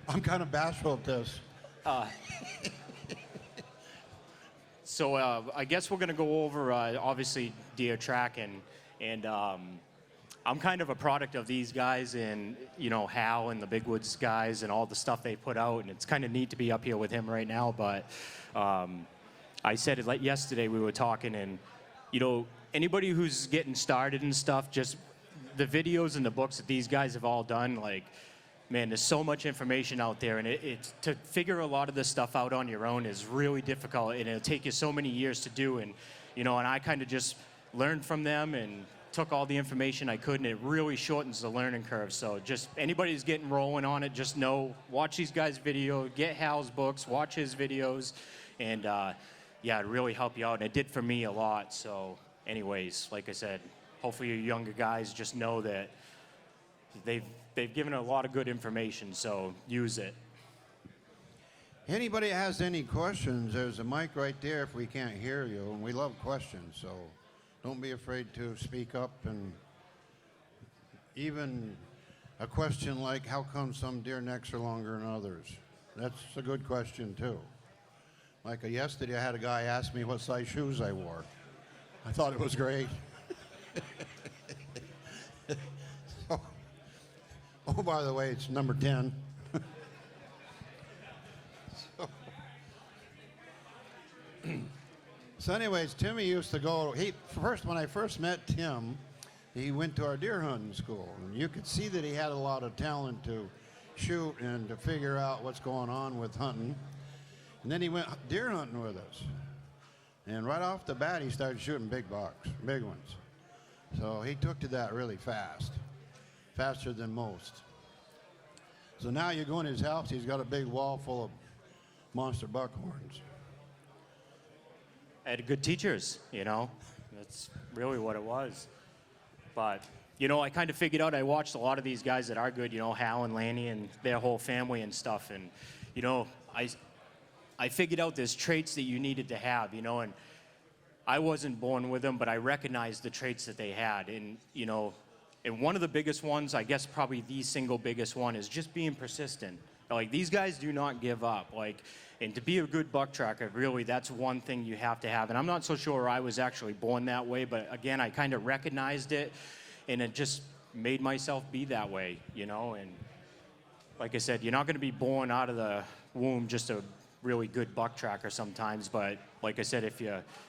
I'm kind of bashful at this. So I guess we're going to go over, obviously, deer tracking. And I'm kind of a product of these guys and, you know, Hal and the Big Woods guys and all the stuff they put out. And it's kind of neat to be up here with him right now. But I said it like yesterday we were talking, and, you know, anybody who's getting started and stuff, just the videos and the books that these guys have all done, like, man, there's so much information out there, and it's to figure a lot of this stuff out on your own is really difficult, and it'll take you so many years to do. And, you know, and I kind of just learned from them and took all the information I could, and it really shortens the learning curve. So just anybody who's getting rolling on it, just know, watch these guys' video, get Hal's books, watch his videos, and yeah, it really help you out, and it did for me a lot. So anyways, like I said, hopefully you younger guys just know that they've given a lot of good information, so use it. Anybody has any questions, there's a mic right there if we can't hear you, and we love questions, so don't be afraid to speak up. And even a question like, how come some deer necks are longer than others? That's a good question too. Like yesterday I had a guy ask me what size shoes I wore. I thought it was great. Oh, by the way, it's number 10. So anyways, Timmy used to go, when I first met Tim, he went to our deer hunting school. And you could see that he had a lot of talent to shoot and to figure out what's going on with hunting. And then he went deer hunting with us. And right off the bat, he started shooting big bucks, big ones. So he took to that really fast. Faster than most. So now you go in his house, he's got a big wall full of monster buckhorns. I had good teachers, you know. That's really what it was. But, you know, I kind of figured out, I watched a lot of these guys that are good, you know, Hal and Lanny and their whole family and stuff. And, you know, I figured out there's traits that you needed to have, you know, and I wasn't born with them, but I recognized the traits that they had. And, you know, and one of the biggest ones, I guess probably the single biggest one, is just being persistent. Like, these guys do not give up. Like, and to be a good buck tracker, really, that's one thing you have to have. And I'm not so sure I was actually born that way, but again, I kind of recognized it, and it just made myself be that way, you know. And like I said, you're not going to be born out of the womb just a really good buck tracker sometimes, but like I said,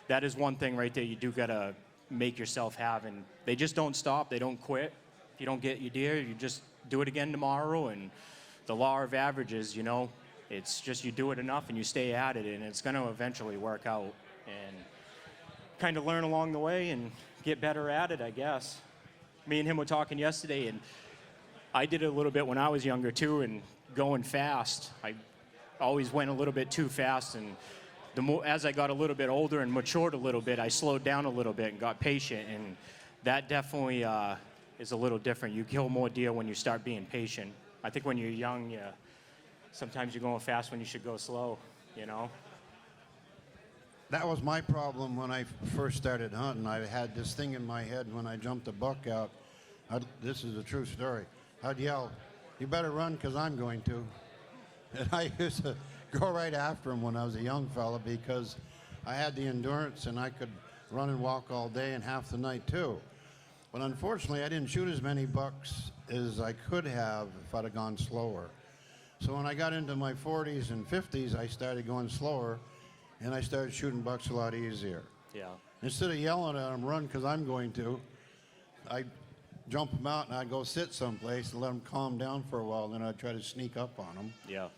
that is one thing right there you do got to make yourself have, and they just don't stop, they don't quit. If you don't get your deer, you just do it again tomorrow, and the law of averages, you know, it's just you do it enough and you stay at it, and it's going to eventually work out, and kind of learn along the way and get better at it, I guess. Me and him were talking yesterday, and I did it a little bit when I was younger too, and going fast. I always went a little bit too fast, and as I got a little bit older and matured a little bit, I slowed down a little bit and got patient, and that definitely is a little different. You kill more deer when you start being patient. I think when you're young, sometimes you're going fast when you should go slow, you know? That was my problem when I first started hunting. I had this thing in my head when I jumped a buck out. This is a true story. I'd yell, "You better run because I'm going to." And I used to go right after him when I was a young fella because I had the endurance and I could run and walk all day and half the night too. But unfortunately, I didn't shoot as many bucks as I could have if I'd have gone slower. So when I got into my 40s and 50s, I started going slower, and I started shooting bucks a lot easier. Yeah. Instead of yelling at them, "Run because I'm going to," I'd jump them out and I'd go sit someplace and let them calm down for a while, and then I'd try to sneak up on them. Yeah.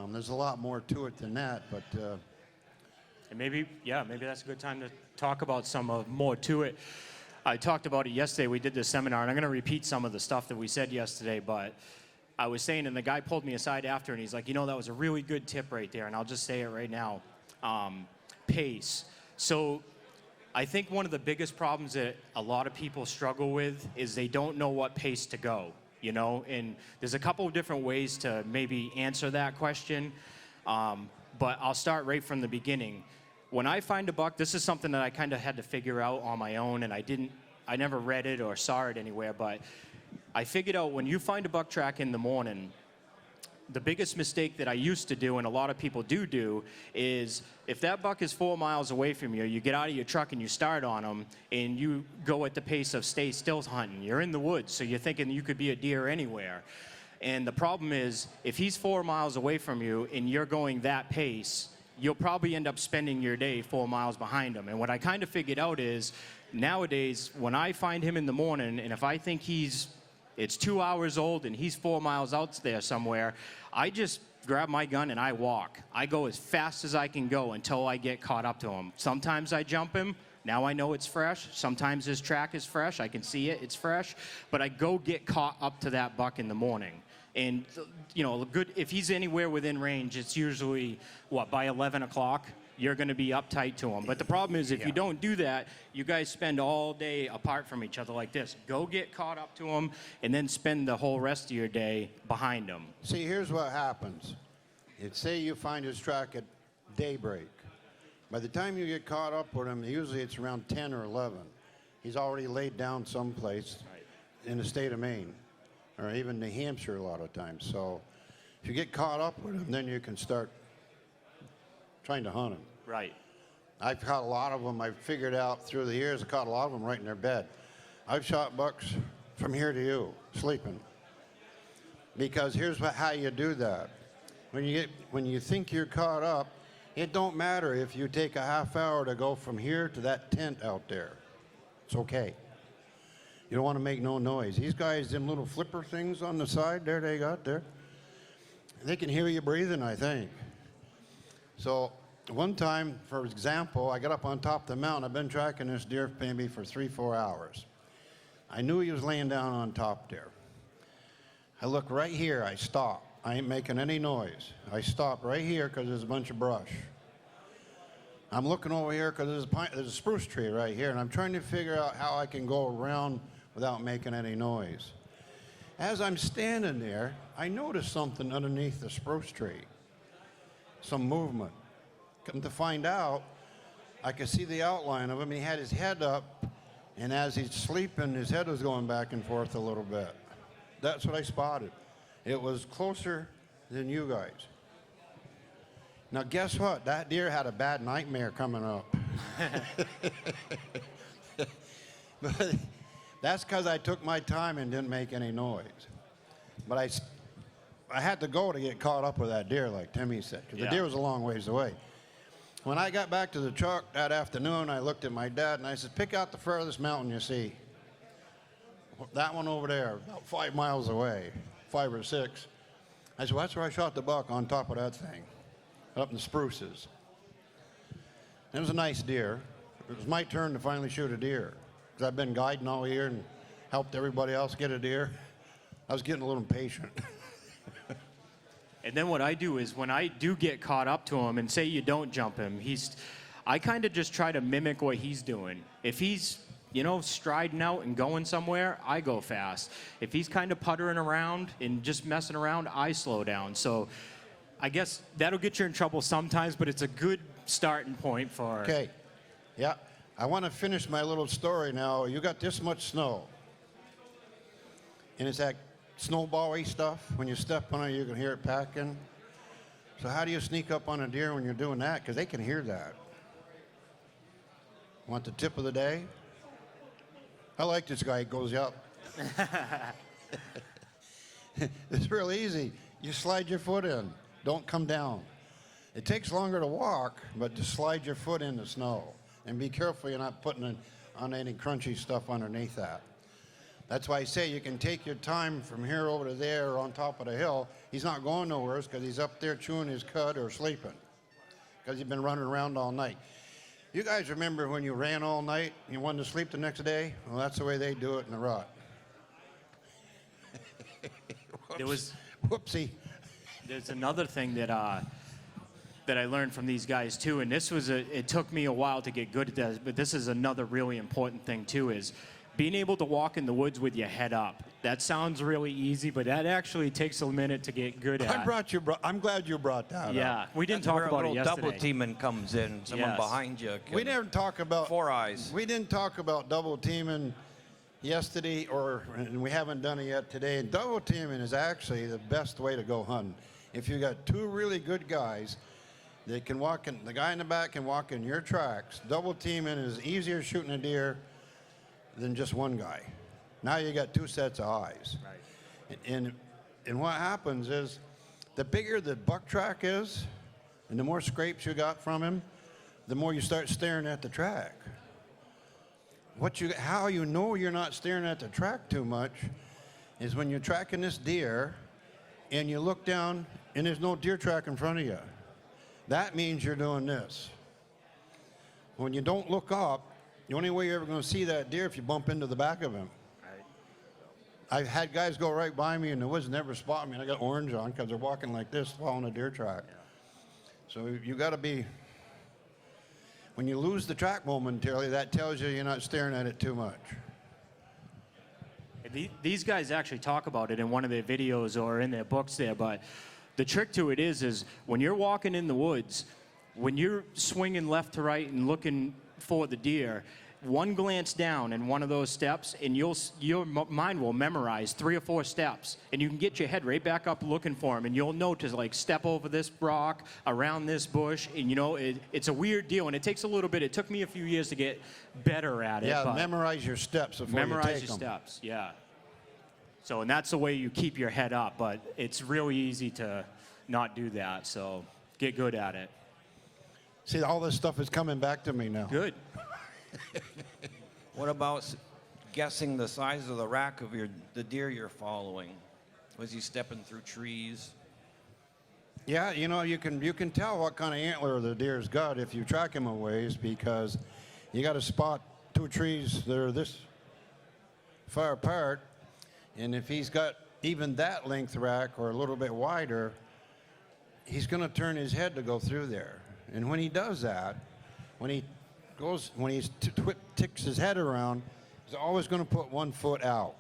There's a lot more to it than that, but... And maybe that's a good time to talk about some more to it. I talked about it yesterday. We did this seminar, and I'm going to repeat some of the stuff that we said yesterday, but I was saying, and the guy pulled me aside after, and he's like, you know, that was a really good tip right there, and I'll just say it right now. Pace. So I think one of the biggest problems that a lot of people struggle with is they don't know what pace to go, you know, and there's a couple of different ways to maybe answer that question, but I'll start right from the beginning. When I find a buck, this is something that I kind of had to figure out on my own, and I never read it or saw it anywhere, but I figured out when you find a buck track in the morning, the biggest mistake that I used to do, and a lot of people do, is if that buck is 4 miles away from you, you get out of your truck and you start on him, and you go at the pace of stay still hunting. You're in the woods, so you're thinking you could be a deer anywhere. And the problem is, if he's 4 miles away from you and you're going that pace, you'll probably end up spending your day 4 miles behind him. And what I kind of figured out is, nowadays, when I find him in the morning, and if I think it's 2 hours old and he's 4 miles out there somewhere, I just grab my gun and I walk. I go as fast as I can go until I get caught up to him. Sometimes I jump him. Now I know it's fresh. Sometimes his track is fresh. I can see it. It's fresh. But I go get caught up to that buck in the morning. And, you know, good if he's anywhere within range, it's usually, by 11 o'clock? You're going to be uptight to him. But the problem is, if you don't do that, you guys spend all day apart from each other like this. Go get caught up to him, and then spend the whole rest of your day behind him. See, here's what happens. Say you find his track at daybreak. By the time you get caught up with him, usually it's around 10 or 11. He's already laid down someplace in the state of Maine, or even New Hampshire a lot of times. So if you get caught up with him, then you can start trying to hunt him. Right. I've caught a lot of them. I've figured out through the years, I caught a lot of them right in their bed. I've shot bucks from here to you, sleeping. Because here's how you do that. When you think you're caught up, it don't matter if you take a half hour to go from here to that tent out there. It's okay. You don't want to make no noise. These guys, them little flipper things on the side there they got there, they can hear you breathing, I think. So one time, for example, I got up on top of the mountain. I've been tracking this deer maybe for 3-4 hours. I knew he was laying down on top there. I look right here. I stop. I ain't making any noise. I stop right here because there's a bunch of brush. I'm looking over here because there's a spruce tree right here, and I'm trying to figure out how I can go around without making any noise. As I'm standing there, I noticed something underneath the spruce tree. Some movement. Come to find out, I could see the outline of him. He had his head up, and as he's sleeping, his head was going back and forth a little bit. That's what I spotted. It was closer than you guys. Now, guess what? That deer had a bad nightmare coming up. But that's because I took my time and didn't make any noise. But I had to go to get caught up with that deer, like Timmy said, because the deer was a long ways away. When I got back to the truck that afternoon, I looked at my dad and I said, pick out the furthest mountain you see. That one over there, about 5 miles away, 5 or 6. I said, well, that's where I shot the buck, on top of that thing, up in the spruces. It was a nice deer. It was my turn to finally shoot a deer, because I've been guiding all year and helped everybody else get a deer. I was getting a little impatient. And then what I do is, when I do get caught up to him, and say you don't jump him, I kind of just try to mimic what he's doing. If he's, striding out and going somewhere, I go fast. If he's kind of puttering around and just messing around, I slow down. So I guess that'll get you in trouble sometimes, but it's a good starting point for... Okay. Yeah. I want to finish my little story now. You got this much snow. And it's that snowball-y stuff. When you step on it, you can hear it packing. So how do you sneak up on a deer when you're doing that? Because they can hear that. Want the tip of the day? I like this guy. He goes up. It's real easy. You slide your foot in. Don't come down. It takes longer to walk, but just slide your foot in the snow. And be careful you're not putting on any crunchy stuff underneath that. That's why I say you can take your time from here over to there or on top of the hill. He's not going nowhere because he's up there chewing his cud or sleeping because he's been running around all night. You guys remember when you ran all night and you wanted to sleep the next day? Well, that's the way they do it in the rut. Whoopsie. There's another thing that I learned from these guys too, and it took me a while to get good at this, but this is another really important thing too, is being able to walk in the woods with your head up. That sounds really easy, but that actually takes a minute to get good at. I'm glad you brought that up. Yeah, we didn't talk about it yesterday. Double teaming comes in. Someone behind you. We never talk about 4 eyes. We didn't talk about double teaming yesterday, and we haven't done it yet today, and double teaming is actually the best way to go hunting. If you got two really good guys, they can walk in, the guy in the back can walk in your tracks. Double teaming is easier shooting a deer than just one guy. Now you got two sets of eyes. Right. And what happens is, the bigger the buck track is, and the more scrapes you got from him, the more you start staring at the track. How you know you're not staring at the track too much is when you're tracking this deer and you look down and there's no deer track in front of you. That means you're doing this. When you don't look up, the only way you're ever going to see that deer if you bump into the back of him. Right. I've had guys go right by me in the woods, never spot me, and I got orange on because they're walking like this, following a deer track. Yeah. So you got to be, when you lose the track momentarily, that tells you you're not staring at it too much. These guys actually talk about it in one of their videos or in their books there, but the trick to it is when you're walking in the woods, when you're swinging left to right and looking for the deer, one glance down in one of those steps and your mind will memorize 3 or 4 steps, and you can get your head right back up looking for them, and you'll know to like step over this rock, around this bush, and you know it's a weird deal, and it takes a little bit. It took me a few years to get better at it. Yeah, memorize your steps before you take them. Memorize your steps, yeah. So, and that's the way you keep your head up, but it's really easy to not do that, so get good at it. See, all this stuff is coming back to me now. Good. What about guessing the size of the rack of the deer you're following? Was he stepping through trees? Yeah, you know, you can tell what kind of antler the deer's got if you track him a ways, because you got to spot 2 trees that are this far apart, and if he's got even that length rack or a little bit wider, he's going to turn his head to go through there. And when he does that, when he ticks his head around, he's always going to put 1 foot out.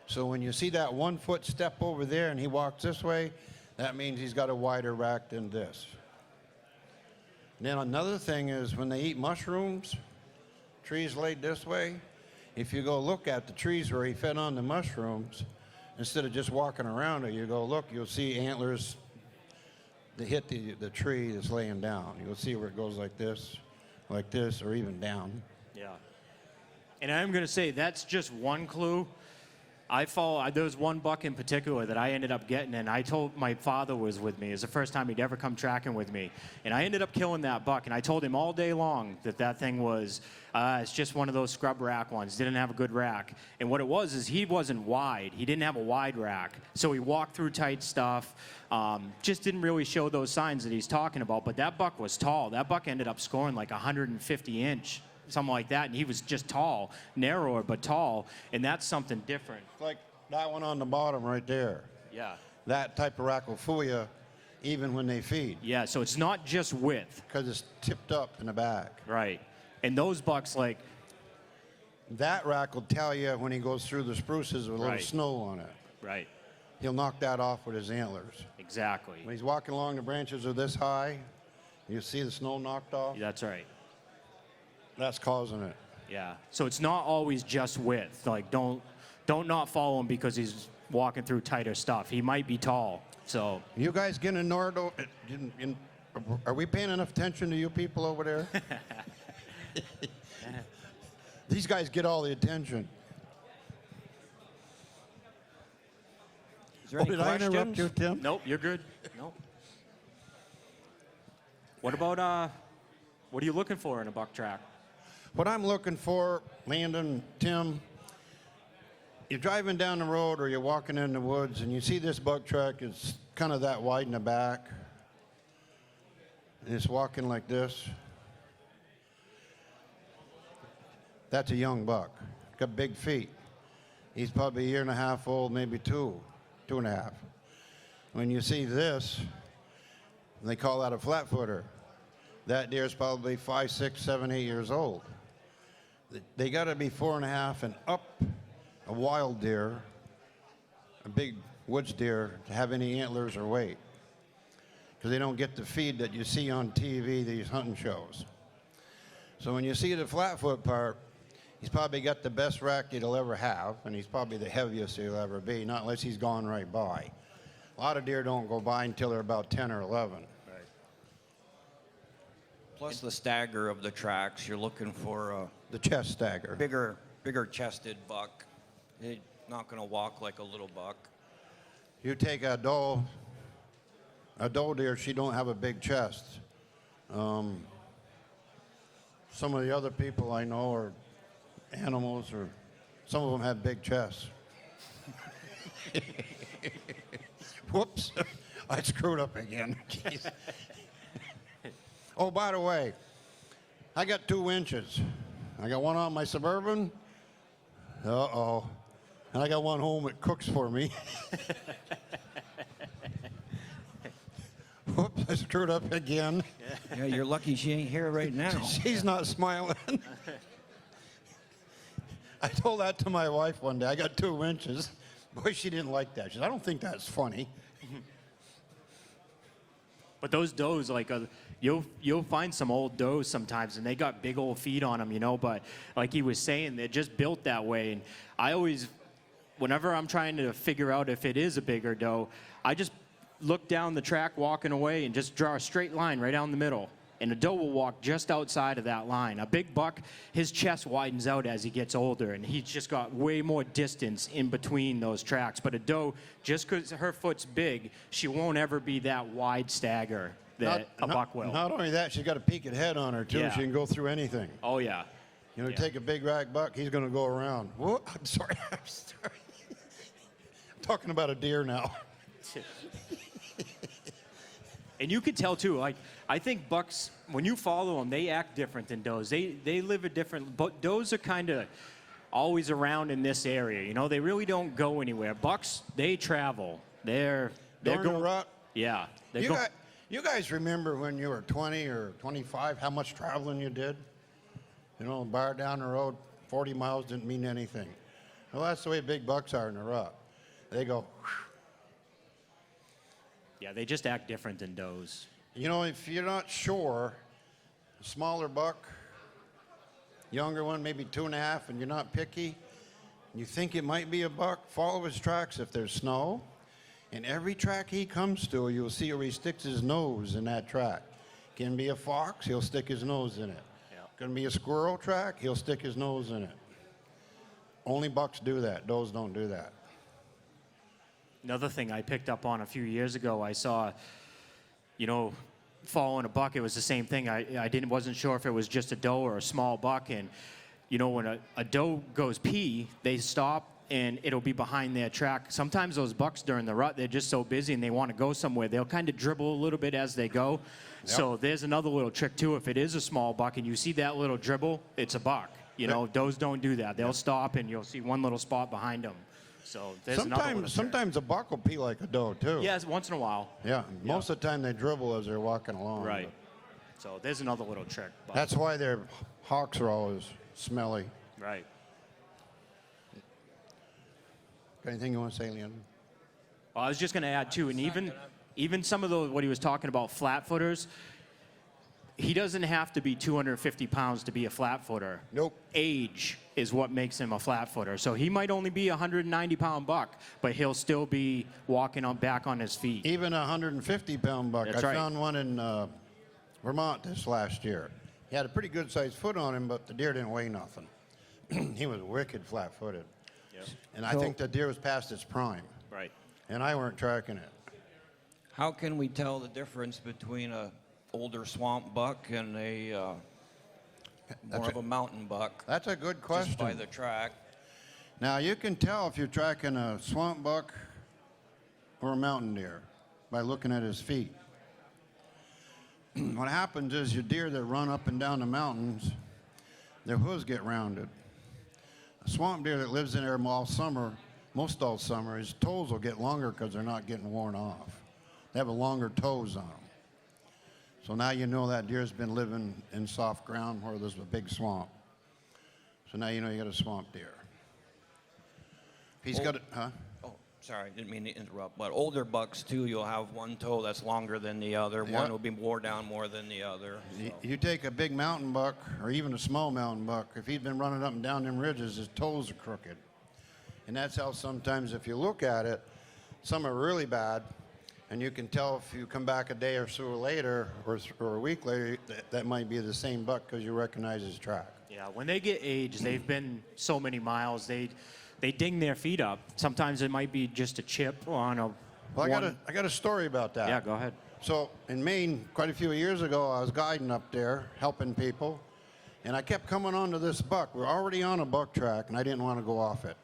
So when you see that 1 foot step over there and he walks this way, that means he's got a wider rack than this. And then another thing is when they eat mushrooms, trees laid this way, if you go look at the trees where he fed on the mushrooms, instead of just walking around it, you go look, you'll see antlers that hit the tree that's laying down. You'll see where it goes like this, or even down. Yeah. And I'm going to say that's just one clue. There was one buck in particular that I ended up getting, and I told my father was with me. It was the first time he'd ever come tracking with me. And I ended up killing that buck, and I told him all day long that thing was, it's just one of those scrub rack ones. Didn't have a good rack. And what it was is he wasn't wide. He didn't have a wide rack. So he walked through tight stuff, just didn't really show those signs that he's talking about. But that buck was tall. That buck ended up scoring like 150 inch. Something like that, and he was just tall, narrower but tall, and that's something different. Like that one on the bottom right there. Yeah. That type of rack will fool you even when they feed. Yeah, so it's not just width. Because it's tipped up in the back. Right. And those bucks, like... That rack will tell you when he goes through the spruces with a little snow on it. Right. He'll knock that off with his antlers. Exactly. When he's walking along the branches are this high, you see the snow knocked off. That's right. That's causing it. Yeah. So it's not always just width. Like, don't not follow him because he's walking through tighter stuff. He might be tall. So You guys getting ignored? Are we paying enough attention to you people over there? These guys get all the attention. Is there any Did I interrupt questions? you, Tim? nope, you're good. Nope. What about what are you looking for in a buck track? What I'm looking for, Landon, Tim, you're driving down the road or you're walking in the woods and you see this buck track, it's kind of that wide in the back. And it's walking like this. That's a young buck. Got big feet. He's probably 1.5 years old, maybe 2.5. When you see this, they call that a flat footer. That deer's probably 5, 6, 7, 8 years old. They got to be 4.5 and up. A wild deer, a big woods deer, to have any antlers or weight, because they don't get the feed that you see on TV, these hunting shows. So when you see the flat foot part, He's probably got the best rack he'll ever have, and he's probably the heaviest he'll ever be, not unless he's gone right by. A lot of deer don't go by until they're about 10 or 11. Plus the stagger of the tracks, you're looking for The chest stagger. a bigger chested buck. He's not going to walk like a little buck. You take a doe deer, she don't have a big chest. Some of the other people I know are animals, or some of them have big chests. Whoops, I screwed up again. Jeez. Oh, by the way, I got 2 winches. I got one on my Suburban. Uh-oh. And I got one home that cooks for me. Whoops, I screwed up again. Yeah, you're lucky she ain't here right now. She's not smiling. I told that to my wife one day. I got 2 winches. Boy, she didn't like that. She said, I don't think that's funny. But those does, like, you'll find some old does sometimes, and they got big old feet on them, you know. But like he was saying, they're just built that way. And I always, whenever I'm trying to figure out if it is a bigger doe, I just look down the track walking away and just draw a straight line right down the middle. And a doe will walk just outside of that line. A big buck, his chest widens out as he gets older, and he's just got way more distance in between those tracks. But a doe, just because her foot's big, she won't ever be that wide stagger that a buck will. Not only that, she's got a peaked head on her, too. Yeah. She can go through anything. Oh, yeah. You know, Yeah. take a big rack buck, he's going to go around. Whoa, I'm sorry. I'm sorry. I'm talking about a deer now. And you could tell, too, like, I think bucks, when you follow them, they act different than does. They live a different, but does are kind of always around in this area. You know, they really don't go anywhere. Bucks, they travel. They're During the going. rut, Yeah. you guys remember when you were 20 or 25 how much traveling you did? You know, a bar down the road, 40 miles didn't mean anything. Well, that's the way big bucks are in the rut. They go, whew. Yeah, they just act different than does. You know, if you're not sure, a smaller buck, younger one, maybe 2.5, and you're not picky, and you think it might be a buck, follow his tracks if there's snow. And every track he comes to, you'll see where he sticks his nose in that track. Can be a fox, he'll stick his nose in it. Yeah. Can be a squirrel track, he'll stick his nose in it. Only bucks do that. Does don't do that. Another thing I picked up on a few years ago, I saw, you know, following a buck, it was the same thing. I wasn't sure if it was just a doe or a small buck. And, you know, when a doe goes pee, they stop and it'll be behind their track. Sometimes those bucks during the rut, they're just so busy and they want to go somewhere. They'll kind of dribble a little bit as they go. Yep. So there's another little trick too. If it is a small buck and you see that little dribble, it's a buck. You know, does don't do that. They'll stop and you'll see one little spot behind them. So there's another little trick. Sometimes a buck will pee like a doe too. Yes, once in a while. Yeah, most of the time they dribble as they're walking along. Right. So there's another little trick. But That's why their hawks are always smelly. right. Anything you want to say, Landon? Well, I was just going to add too, and even some of those, what he was talking about, flat footers, he doesn't have to be 250 pounds to be a flat footer. Nope. Age is what makes him a flat footer. So he might only be a 190-pound buck, but he'll still be walking on back on his feet. Even a 150-pound buck. That's I right. found one in Vermont this last year. He had a pretty good-sized foot on him, but the deer didn't weigh nothing. He was wicked flat-footed. Yep. And I think the deer was past its prime. Right. And I weren't tracking it. How can we tell the difference between a older swamp buck and a more of a mountain buck? That's a good question. Just by the track. Now, you can tell if you're tracking a swamp buck or a mountain deer by looking at his feet. What happens is your deer that run up and down the mountains, their hooves get rounded. A swamp deer that lives in there all summer, most all summer, his toes will get longer because they're not getting worn off. They have a longer toes on them. So now you know that deer's been living in soft ground where there's a big swamp. So now you know you got a swamp deer. If he's got a, huh? Oh, sorry, didn't mean to interrupt, but older bucks too, you'll have one toe that's longer than the other. Yeah. One will be wore down more than the other. So. You take a big mountain buck, or even a small mountain buck, if he's been running up and down them ridges, his toes are crooked. And that's how sometimes if you look at it, some are really bad, and you can tell if you come back a day or so later, or a week later, that might be the same buck because you recognize his track. Yeah, when they get aged, they've been so many miles, they ding their feet up. Sometimes it might be just a chip on a Well, I got a story about that. Yeah, go ahead. So in Maine, quite a few years ago, I was guiding up there, helping people, and I kept coming onto this buck. We're already on a buck track, and I didn't want to go off it.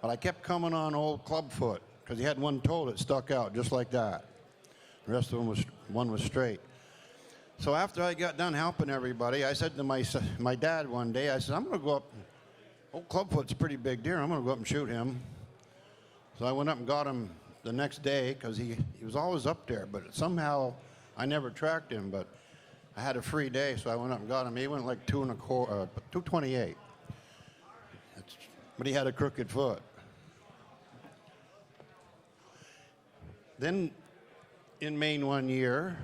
But I kept coming on old Clubfoot, because he had one toe that stuck out, just like that. The rest of them one was straight. So after I got done helping everybody, I said to my dad one day, I said, I'm going to go up. Old Clubfoot's a pretty big deer. I'm going to go up and shoot him. So I went up and got him the next day because he was always up there. But somehow I never tracked him. But I had a free day, so I went up and got him. He went like 228. But he had a crooked foot. Then in Maine one year,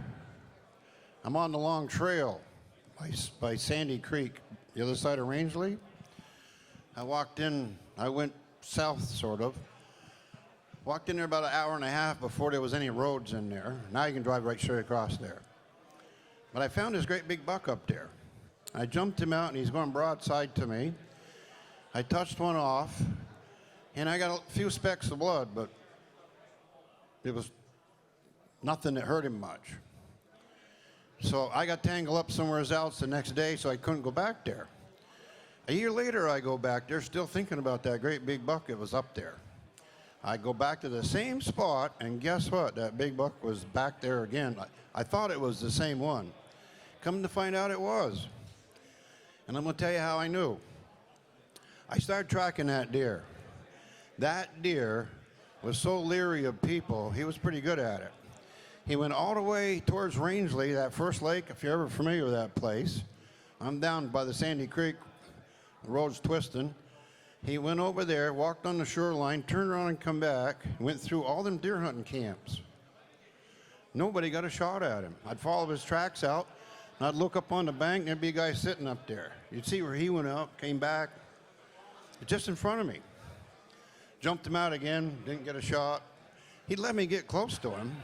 I'm on the long trail by Sandy Creek, the other side of Rangeley. I walked in, I went south sort of. Walked in there about an hour and a half before there was any roads in there. Now you can drive right straight across there. But I found this great big buck up there. I jumped him out and he's going broadside to me. I touched one off and I got a few specks of blood, but it was nothing that hurt him much. So I got tangled up somewhere else the next day, so I couldn't go back there. A year later, I go back there, still thinking about that great big buck that was up there. I go back to the same spot, and guess what? That big buck was back there again. I thought it was the same one. Come to find out it was. And I'm going to tell you how I knew. I started tracking that deer. That deer was so leery of people, he was pretty good at it. He went all the way towards Rangeley, that first lake, if you're ever familiar with that place. I'm down by the Sandy Creek, the road's twisting. He went over there, walked on the shoreline, turned around and come back, went through all them deer hunting camps. Nobody got a shot at him. I'd follow his tracks out, and I'd look up on the bank, and there'd be a guy sitting up there. You'd see where he went out, came back, just in front of me. Jumped him out again, didn't get a shot. He'd let me get close to him.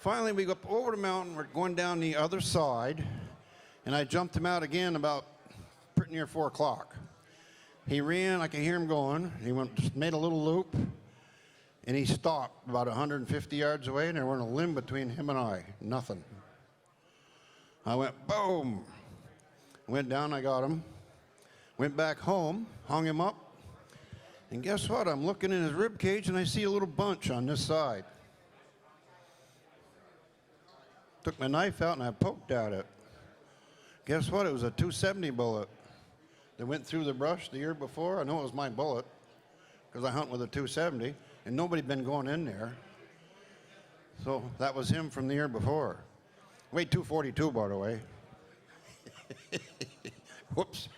Finally, we go up over the mountain, we're going down the other side, and I jumped him out again about pretty near 4 o'clock. He ran, I could hear him going. He just made a little loop, and he stopped about 150 yards away, and there wasn't a limb between him and I, nothing. I went, boom. Went down, I got him. Went back home, hung him up, and guess what? I'm looking in his rib cage, and I see a little bunch on this side. Took my knife out, and I poked at it. Guess what? It was a .270 bullet that went through the brush the year before. I know it was my bullet because I hunt with a .270, and nobody had been going in there. So that was him from the year before. Weighed .242, by the way. Whoops.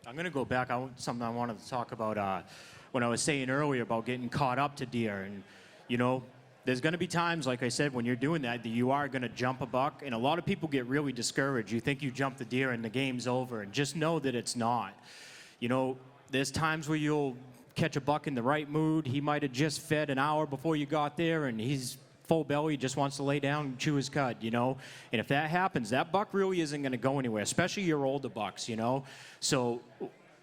I'm going to go back on something I wanted to talk about when I was saying earlier about getting caught up to deer. And, you know, there's going to be times, like I said, when you're doing that you are going to jump a buck. And a lot of people get really discouraged. You think you jump the deer and the game's over. And just know that it's not. You know, there's times where you'll catch a buck in the right mood. He might have just fed an hour before you got there, and he's full belly, just wants to lay down and chew his cud, you know. And if that happens, that buck really isn't going to go anywhere, especially your older bucks, you know. So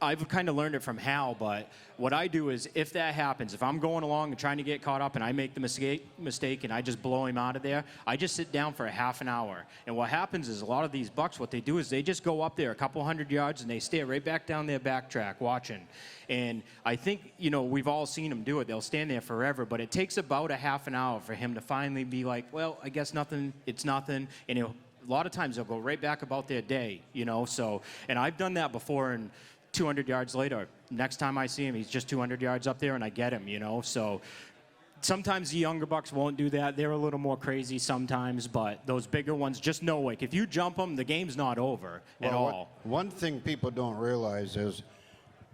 I've kind of learned it from Hal, but what I do is if that happens, if I'm going along and trying to get caught up and I make the mistake and I just blow him out of there, I just sit down for a half an hour. And what happens is a lot of these bucks, what they do is they just go up there a couple hundred yards and they stare right back down their backtrack watching. And I think, you know, we've all seen them do it. They'll stand there forever, but it takes about a half an hour for him to finally be like, well, I guess nothing, it's nothing. And a lot of times they'll go right back about their day, you know. So, and I've done that before, and 200 yards later, next time I see him, he's just 200 yards up there and I get him, you know. So sometimes the younger bucks won't do that. They're a little more crazy sometimes, but those bigger ones, just know, like, if you jump them, the game's not over at all. One thing people don't realize is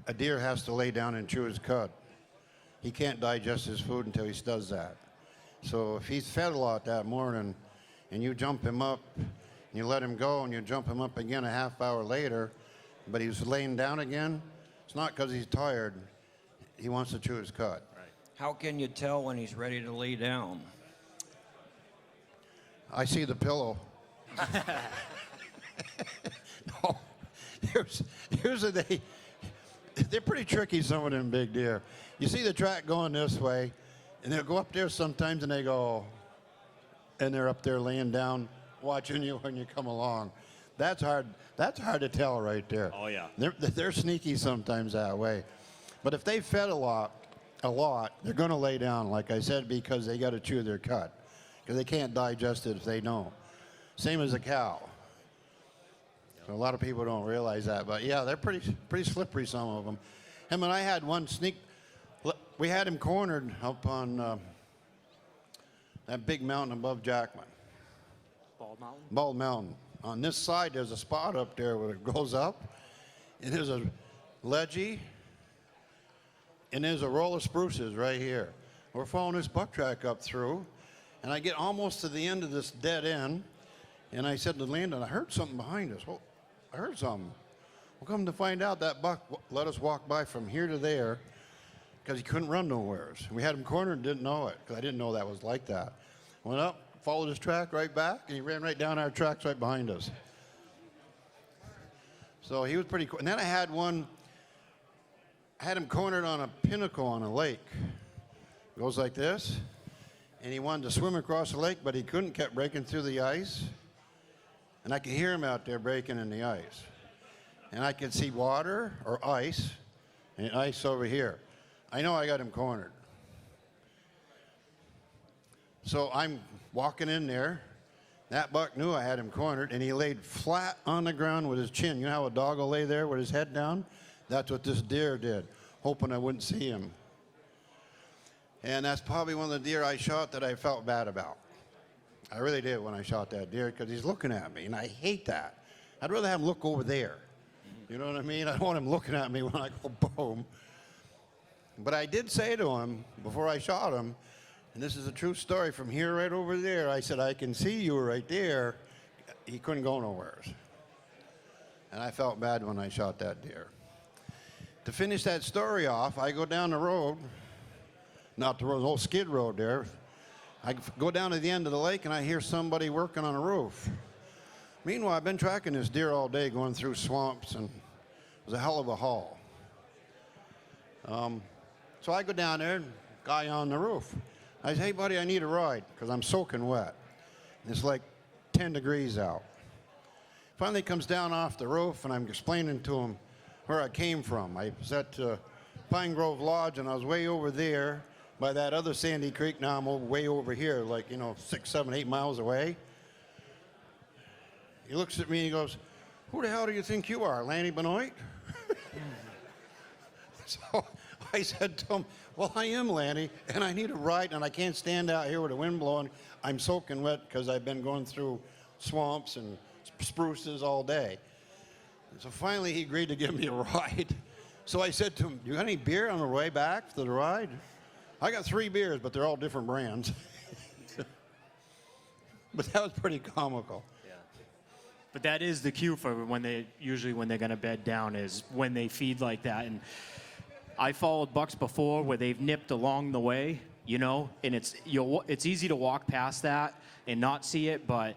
a deer has to lay down and chew his cud. He can't digest his food until he does that. So if he's fed a lot that morning and you jump him up and you let him go and you jump him up again a half hour later, but he's laying down again, it's not because he's tired. He wants to chew his cud. Right. How can you tell when he's ready to lay down? I see the pillow. No, here's the day. They're pretty tricky, some of them big deer. You see the track going this way, and they'll go up there sometimes, and they go, and they're up there laying down, watching you when you come along. That's hard. That's hard to tell right there. Oh, yeah. They're sneaky sometimes that way. But if they fed a lot, they're going to lay down, like I said, because they got to chew their cud, because they can't digest it if they don't. Same as a cow. So a lot of people don't realize that, but yeah, they're pretty slippery, some of them. Him and I had one sneak. We had him cornered up on that big mountain above Jackman. Bald Mountain? Bald Mountain. On this side, there's a spot up there where it goes up, and there's a ledgy, and there's a roll of spruces right here. We're following this buck track up through, and I get almost to the end of this dead end, and I said to Landon, I heard something behind us. Well, I heard something. Well, come to find out, that buck let us walk by from here to there because he couldn't run nowhere. We had him cornered and didn't know it, because I didn't know that was like that. Went up, followed his track right back, and he ran right down our tracks right behind us. So he was pretty cool. And then I had him cornered on a pinnacle on a lake. Goes like this. And he wanted to swim across the lake, but he couldn't, kept breaking through the ice. And I could hear him out there breaking in the ice. And I could see water or ice, and ice over here. I know I got him cornered. So I'm walking in there. That buck knew I had him cornered, and he laid flat on the ground with his chin. You know how a dog will lay there with his head down? That's what this deer did, hoping I wouldn't see him. And that's probably one of the deer I shot that I felt bad about. I really did when I shot that deer, because he's looking at me, and I hate that. I'd rather have him look over there. You know what I mean? I don't want him looking at me when I go boom. But I did say to him before I shot him, and this is a true story, from here right over there, I said, I can see you right there. He couldn't go nowhere. And I felt bad when I shot that deer. To finish that story off, I go down the road, not the road, the old skid road there. I go down to the end of the lake, and I hear somebody working on a roof. Meanwhile, I've been tracking this deer all day, going through swamps, and it was a hell of a haul. So I go down there, and guy on the roof. I say, hey, buddy, I need a ride, because I'm soaking wet. It's like 10 degrees out. Finally comes down off the roof, and I'm explaining to him where I came from. I was at Pine Grove Lodge, and I was way over there by that other Sandy Creek. Now I'm way over here, like, 6, 7, 8 miles away. He looks at me and he goes, who the hell do you think you are, Lanny Benoit? So I said to him, well, I am Lanny, and I need a ride, and I can't stand out here with the wind blowing. I'm soaking wet because I've been going through swamps and spruces all day. And so finally he agreed to give me a ride. So I said to him, you got any beer on the way back for the ride? I got 3 beers, but they're all different brands. But that was pretty comical. But that is the cue for when they're going to bed down, is when they feed like that. And I followed bucks before where they've nipped along the way, and it's easy to walk past that and not see it, but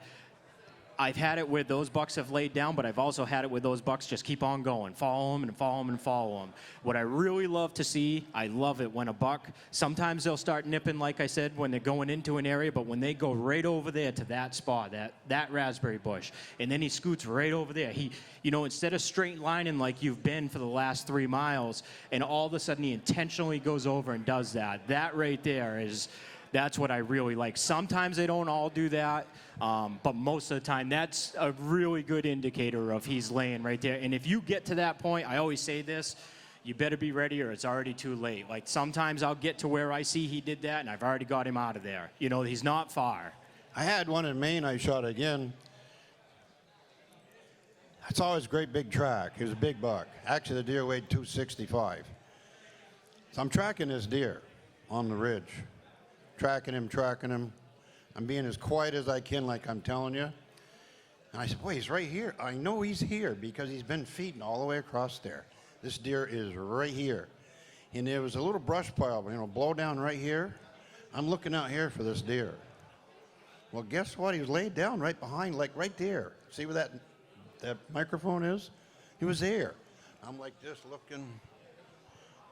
I've had it where those bucks have laid down, but I've also had it where those bucks just keep on going, follow them and follow them and follow them. What I really love to see, I love it when a buck, sometimes they'll start nipping, like I said, when they're going into an area, but when they go right over there to that spot, that raspberry bush, and then he scoots right over there. He, instead of straight lining like you've been for the last 3 miles, and all of a sudden he intentionally goes over and does that. That right there that's what I really like. Sometimes they don't all do that, but most of the time, that's a really good indicator of he's laying right there. And if you get to that point, I always say this, you better be ready or it's already too late. Like sometimes I'll get to where I see he did that, and I've already got him out of there. He's not far. I had one in Maine I shot again. It's always a great big track. He was a big buck. Actually, the deer weighed 265. So I'm tracking this deer on the ridge. Tracking him. I'm being as quiet as I can, like I'm telling you. And I said, boy, he's right here. I know he's here because he's been feeding all the way across there. This deer is right here. And there was a little brush pile, blow down right here. I'm looking out here for this deer. Well, guess what? He was laid down right behind, like right there. See where that microphone is? He was there. I'm like this looking.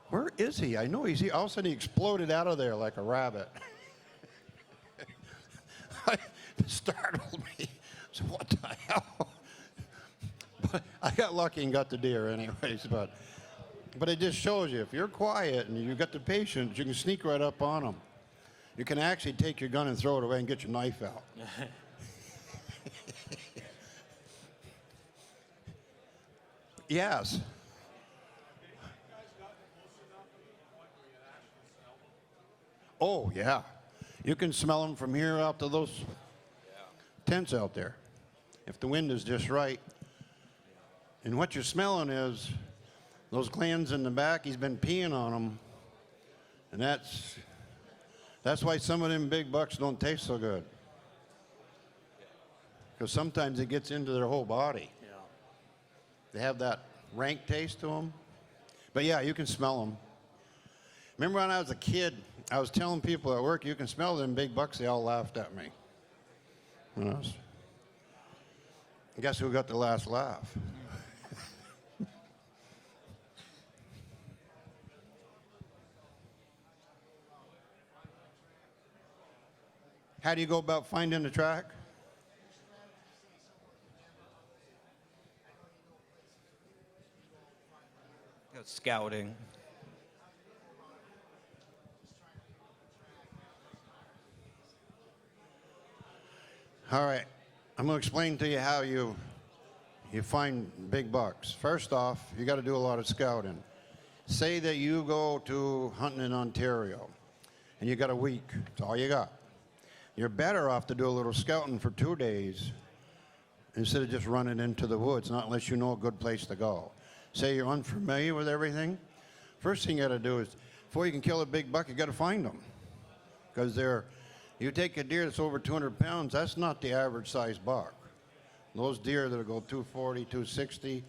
Where is he? I know he's here. All of a sudden he exploded out of there like a rabbit. It startled me. So what the hell? But I got lucky and got the deer anyways. But it just shows you, if you're quiet and you've got the patience, you can sneak right up on them. You can actually take your gun and throw it away and get your knife out. Yes. Oh, yeah. You can smell them from here out to those tents out there, if the wind is just right. And what you're smelling is those glands in the back. He's been peeing on them. And that's why some of them big bucks don't taste so good. Because sometimes it gets into their whole body. Yeah. They have that rank taste to them. But yeah, you can smell them. Remember when I was a kid, I was telling people at work, you can smell them big bucks. They all laughed at me. Guess who got the last laugh? How do you go about finding the track? Scouting. All right, I'm going to explain to you how you find big bucks. First off, you got to do a lot of scouting. Say that you go to hunting in Ontario, and you got a week. That's all you got. You're better off to do a little scouting for 2 days instead of just running into the woods, not unless you know a good place to go. Say you're unfamiliar with everything. First thing you got to do is, before you can kill a big buck, you got to find them. Because you take a deer that's over 200 pounds, that's not the average size buck. Those deer that'll go 240, 260,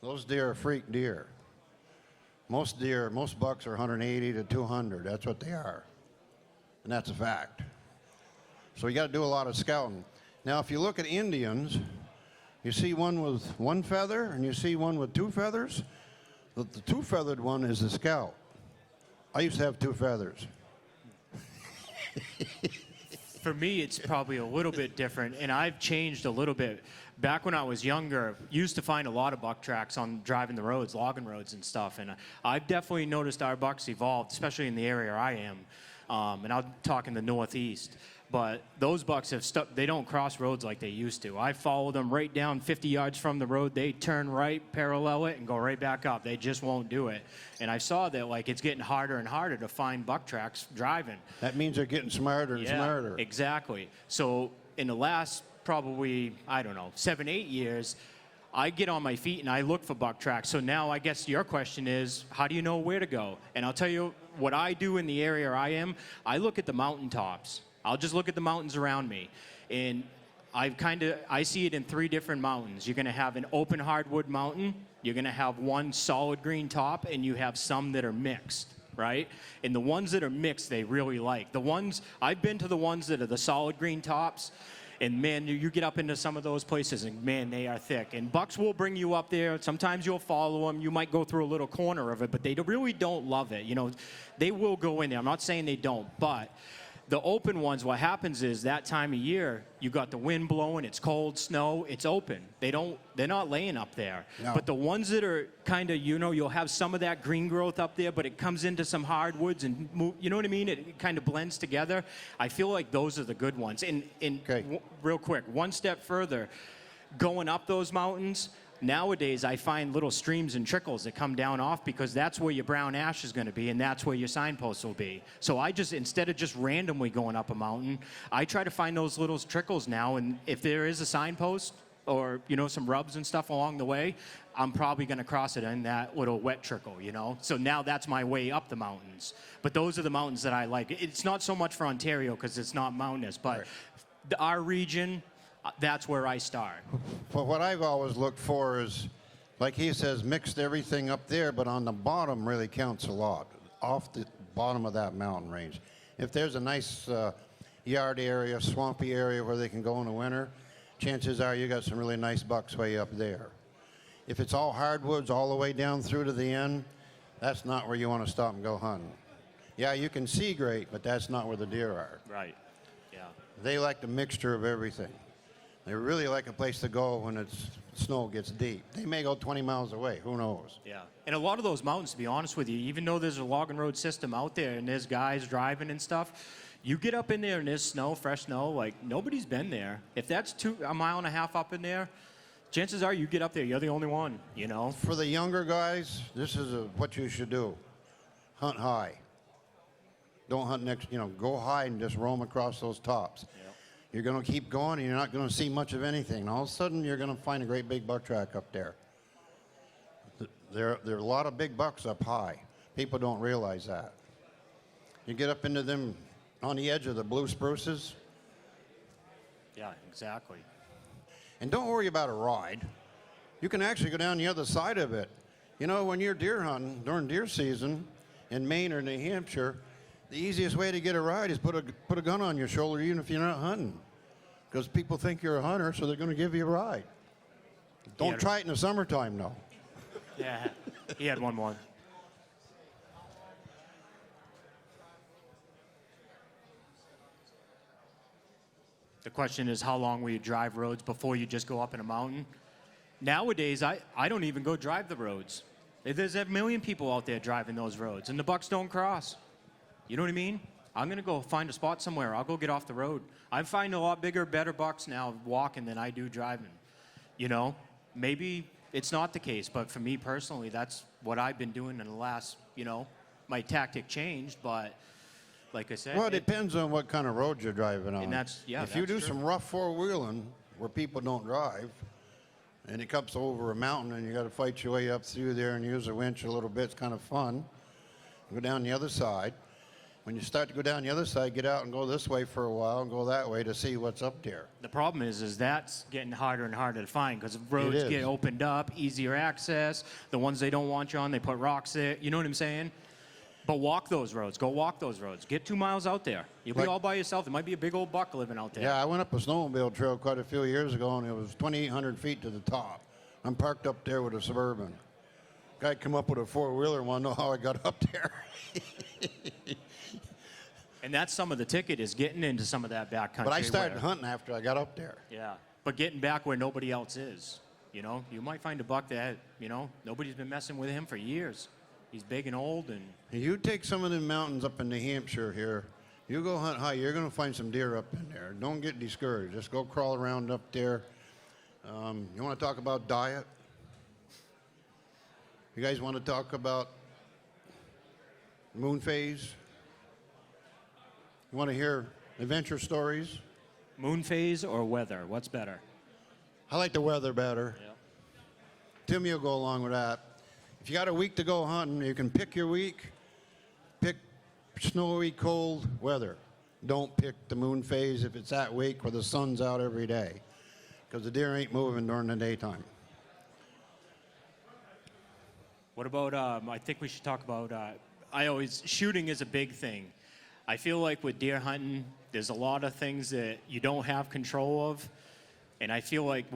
those deer are freak deer. Most bucks are 180 to 200. That's what they are. And that's a fact. So you got to do a lot of scouting. Now, if you look at Indians, you see one with one feather and you see one with 2 feathers. The 2-feathered one is the scout. I used to have 2 feathers. For me, it's probably a little bit different, and I've changed a little bit. Back when I was younger, used to find a lot of buck tracks on driving the roads, logging roads and stuff, and I've definitely noticed our bucks evolved, especially in the area I am, and I'm talking the Northeast. But those bucks have stuck. They don't cross roads like they used to. I follow them right down 50 yards from the road. They turn right, parallel it, and go right back up. They just won't do it. And I saw that it's getting harder and harder to find buck tracks driving. That means they're getting smarter and smarter. Exactly. So in the last probably, 7, 8 years, I get on my feet and I look for buck tracks. So now I guess your question is, how do you know where to go? And I'll tell you what I do in the area I am. I look at the mountaintops. I'll just look at the mountains around me, and I see it in 3 different mountains. You're going to have an open hardwood mountain, you're going to have one solid green top, and you have some that are mixed, right? And the ones that are mixed, they really like. I've been to the ones that are the solid green tops, and man, you get up into some of those places, and man, they are thick. And bucks will bring you up there. Sometimes you'll follow them. You might go through a little corner of it, but they really don't love it. They will go in there. I'm not saying they don't, but the open ones, what happens is that time of year, you got the wind blowing, it's cold, snow, it's open. They're not laying up there. No. But the ones that are kind of, you'll have some of that green growth up there, but it comes into some hardwoods and you know what I mean? It kind of blends together. I feel like those are the good ones. And real quick, one step further, going up those mountains, nowadays I find little streams and trickles that come down off because that's where your brown ash is going to be and that's where your signposts will be. So instead of just randomly going up a mountain, I try to find those little trickles now, and if there is a signpost, or, some rubs and stuff along the way, I'm probably going to cross it in that little wet trickle, So now that's my way up the mountains. But those are the mountains that I like. It's not so much for Ontario because it's not mountainous, but our region, that's where I start. Well, what I've always looked for is, like he says, mixed everything up there, but on the bottom really counts a lot, off the bottom of that mountain range. If there's a nice yard area, swampy area where they can go in the winter, chances are you got some really nice bucks way up there. If it's all hardwoods all the way down through to the end, that's not where you want to stop and go hunting. Yeah, you can see great, but that's not where the deer are. Right, yeah. They like the mixture of everything. They really like a place to go when snow gets deep. They may go 20 miles away, who knows? Yeah, and a lot of those mountains, to be honest with you, even though there's a logging road system out there and there's guys driving and stuff, you get up in there and there's snow, fresh snow, like nobody's been there. If that's a mile and a half up in there, chances are you get up there, you're the only one, For the younger guys, this is what you should do. Hunt high. Don't hunt next, go high and just roam across those tops. Yep. You're going to keep going and you're not going to see much of anything. And all of a sudden, you're going to find a great big buck track up there. There are a lot of big bucks up high. People don't realize that. You get up into them on the edge of the blue spruces. Yeah, exactly. And don't worry about a ride. You can actually go down the other side of it. When you're deer hunting during deer season in Maine or New Hampshire, the easiest way to get a ride is put a gun on your shoulder even if you're not hunting. Because people think you're a hunter, so they're going to give you a ride. Don't try it in the summertime, though. Yeah, he had one more. The question is, how long will you drive roads before you just go up in a mountain? Nowadays, I don't even go drive the roads. There's a million people out there driving those roads, and the bucks don't cross. You know what I mean? I'm going to go find a spot somewhere. I'll go get off the road. I find a lot bigger, better bucks now walking than I do driving. Maybe it's not the case, but for me personally, that's what I've been doing in the last, my tactic changed, but like I said. Well, it depends on what kind of road you're driving on. And if you do some rough four-wheeling where people don't drive, and it comes over a mountain and you got to fight your way up through there and use a winch a little bit, it's kind of fun. Go down the other side. When you start to go down the other side, get out and go this way for a while and go that way to see what's up there. The problem is that's getting harder and harder to find because roads get opened up, easier access. The ones they don't want you on, they put rocks there. You know what I'm saying? But walk those roads. Go walk those roads. Get 2 miles out there. You'll be all by yourself. There might be a big old buck living out there. Yeah, I went up a snowmobile trail quite a few years ago, and it was 2,800 feet to the top. I'm parked up there with a Suburban. Guy come up with a four-wheeler and want to know how I got up there. And that's some of the ticket is getting into some of that back country. But I started hunting after I got up there. Yeah, but getting back where nobody else is. You might find a buck that, nobody's been messing with him for years. He's big and old. And you take some of the mountains up in New Hampshire here, you go hunt high, you're going to find some deer up in there. Don't get discouraged. Just go crawl around up there. You want to talk about diet? You guys want to talk about moon phase? You want to hear adventure stories? Moon phase or weather? What's better? I like the weather better. Yeah. Timmy will go along with that. If you got a week to go hunting, you can pick your week. Pick snowy, cold weather. Don't pick the moon phase if it's that week where the sun's out every day, because the deer ain't moving during the daytime. What about, I think we should talk about, shooting is a big thing. I feel like with deer hunting, there's a lot of things that you don't have control of. And I feel like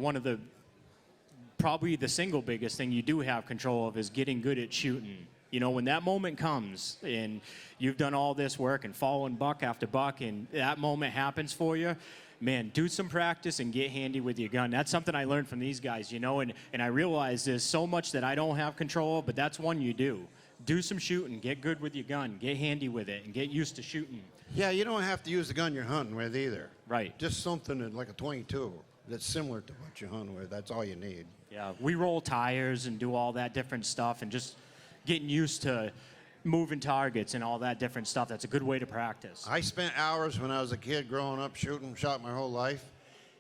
probably the single biggest thing you do have control of is getting good at shooting. When that moment comes and you've done all this work and following buck after buck and that moment happens for you, man, do some practice and get handy with your gun. That's something I learned from these guys, and I realize there's so much that I don't have control of, but that's one you do. Do some shooting, get good with your gun, get handy with it, and get used to shooting. Yeah, you don't have to use the gun you're hunting with either. Right. Just something like a 22 that's similar to what you hunt with. That's all you need. Yeah, we roll tires and do all that different stuff and just getting used to moving targets and all that different stuff. That's a good way to practice. I spent hours when I was a kid growing up shooting, shot my whole life,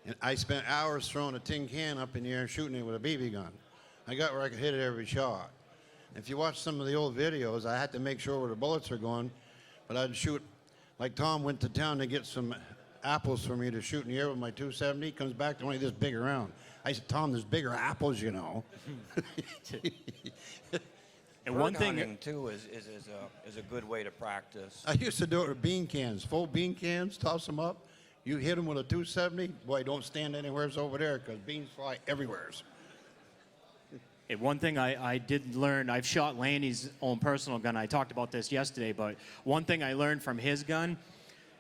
And I spent hours throwing a tin can up in the air shooting it with a BB gun. I got where I could hit it every shot. If you watch some of the old videos, I had to make sure where the bullets are going, but I'd shoot, like Tom went to town to get some apples for me to shoot in the air with my 270, comes back to only this big around. I said, Tom, there's bigger apples, you know. And Bird one thing hunting, too, is a good way to practice. I used to do it with bean cans, full bean cans, toss them up. You hit them with a 270, boy, don't stand anywhere over there because beans fly everywhere. And one thing I did learn, I've shot Lanny's own personal gun. I talked about this yesterday, but one thing I learned from his gun,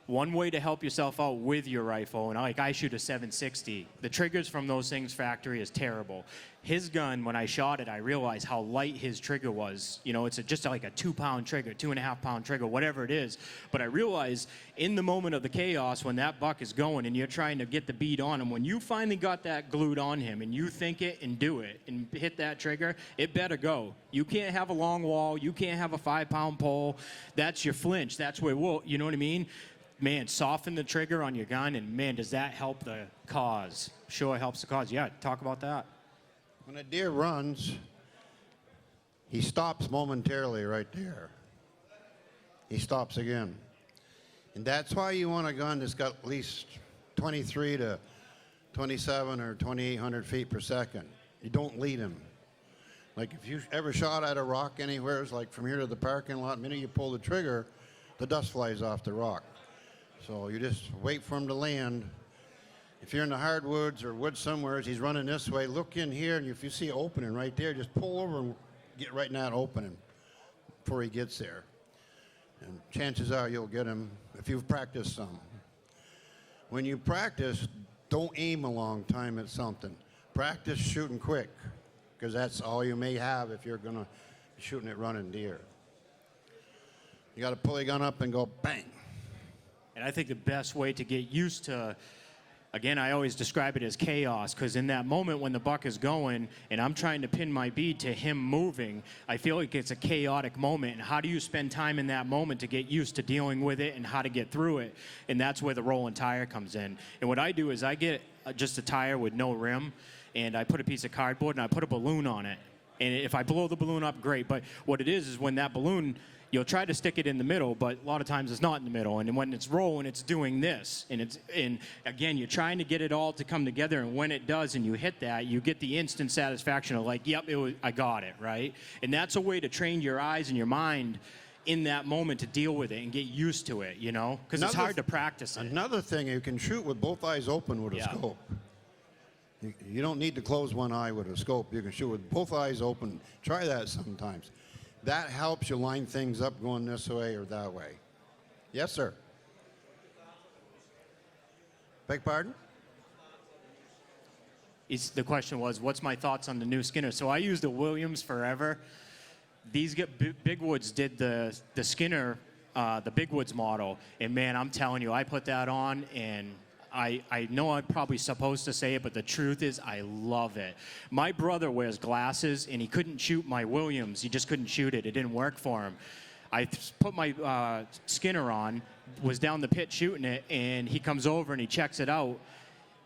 one way to help yourself out with your rifle, and I shoot a 760. The triggers from those things factory is terrible. His gun, when I shot it, I realized how light his trigger was. You know, it's just like a 2-pound trigger, 2.5-pound trigger, whatever it is. But I realized in the moment of the chaos, when that buck is going and you're trying to get the bead on him, when you finally got that glued on him and you think it and do it and hit that trigger, it better go. You can't have a long wall. You can't have a 5-pound pole. That's your flinch. That's where you know what I mean? Man, soften the trigger on your gun, and man, does that help the cause. Sure helps the cause. Yeah, talk about that. When a deer runs, he stops momentarily right there. He stops again. And that's why you want a gun that's got at least 23 to 27 or 2,800 feet per second. You don't lead him. Like if you ever shot at a rock anywhere, it's like from here to the parking lot, the minute you pull the trigger, the dust flies off the rock. So you just wait for him to land. If you're in the hardwoods or woods somewhere, he's running this way, look in here, and if you see an opening right there, just pull over and get right in that opening before he gets there. And chances are you'll get him if you've practiced some. When you practice, don't aim a long time at something. Practice shooting quick, because that's all you may have if you're going to be shooting at running deer. You got to pull your gun up and go bang. And I think the best way to get used to, again, I always describe it as chaos, because in that moment when the buck is going and I'm trying to pin my bead to him moving, I feel like it's a chaotic moment. And how do you spend time in that moment to get used to dealing with it and how to get through it? And that's where the rolling tire comes in. And what I do is I get just a tire with no rim, and I put a piece of cardboard and I put a balloon on it. And if I blow the balloon up, great. But what it is when that balloon, you'll try to stick it in the middle, but a lot of times it's not in the middle. And when it's rolling, it's doing this. And again, you're trying to get it all to come together. And when it does and you hit that, you get the instant satisfaction of like, yep, I got it, right? And that's a way to train your eyes and your mind in that moment to deal with it and get used to it, you know? Because it's hard to practice it. Another thing, you can shoot with both eyes open with a scope. You don't need to close one eye with a scope. You can shoot with both eyes open. Try that sometimes. That helps you line things up going this way or that way. Yes, sir. Beg pardon? The question was, what's my thoughts on the new Skinner? So I used a Williams forever. These Big Woods did the Skinner, the Big Woods model. And man, I'm telling you, I put that on and I know I'm probably supposed to say it, but the truth is I love it. My brother wears glasses, and he couldn't shoot my Williams. He just couldn't shoot it. It didn't work for him. I put my Skinner on, was down the pit shooting it, and he comes over and he checks it out.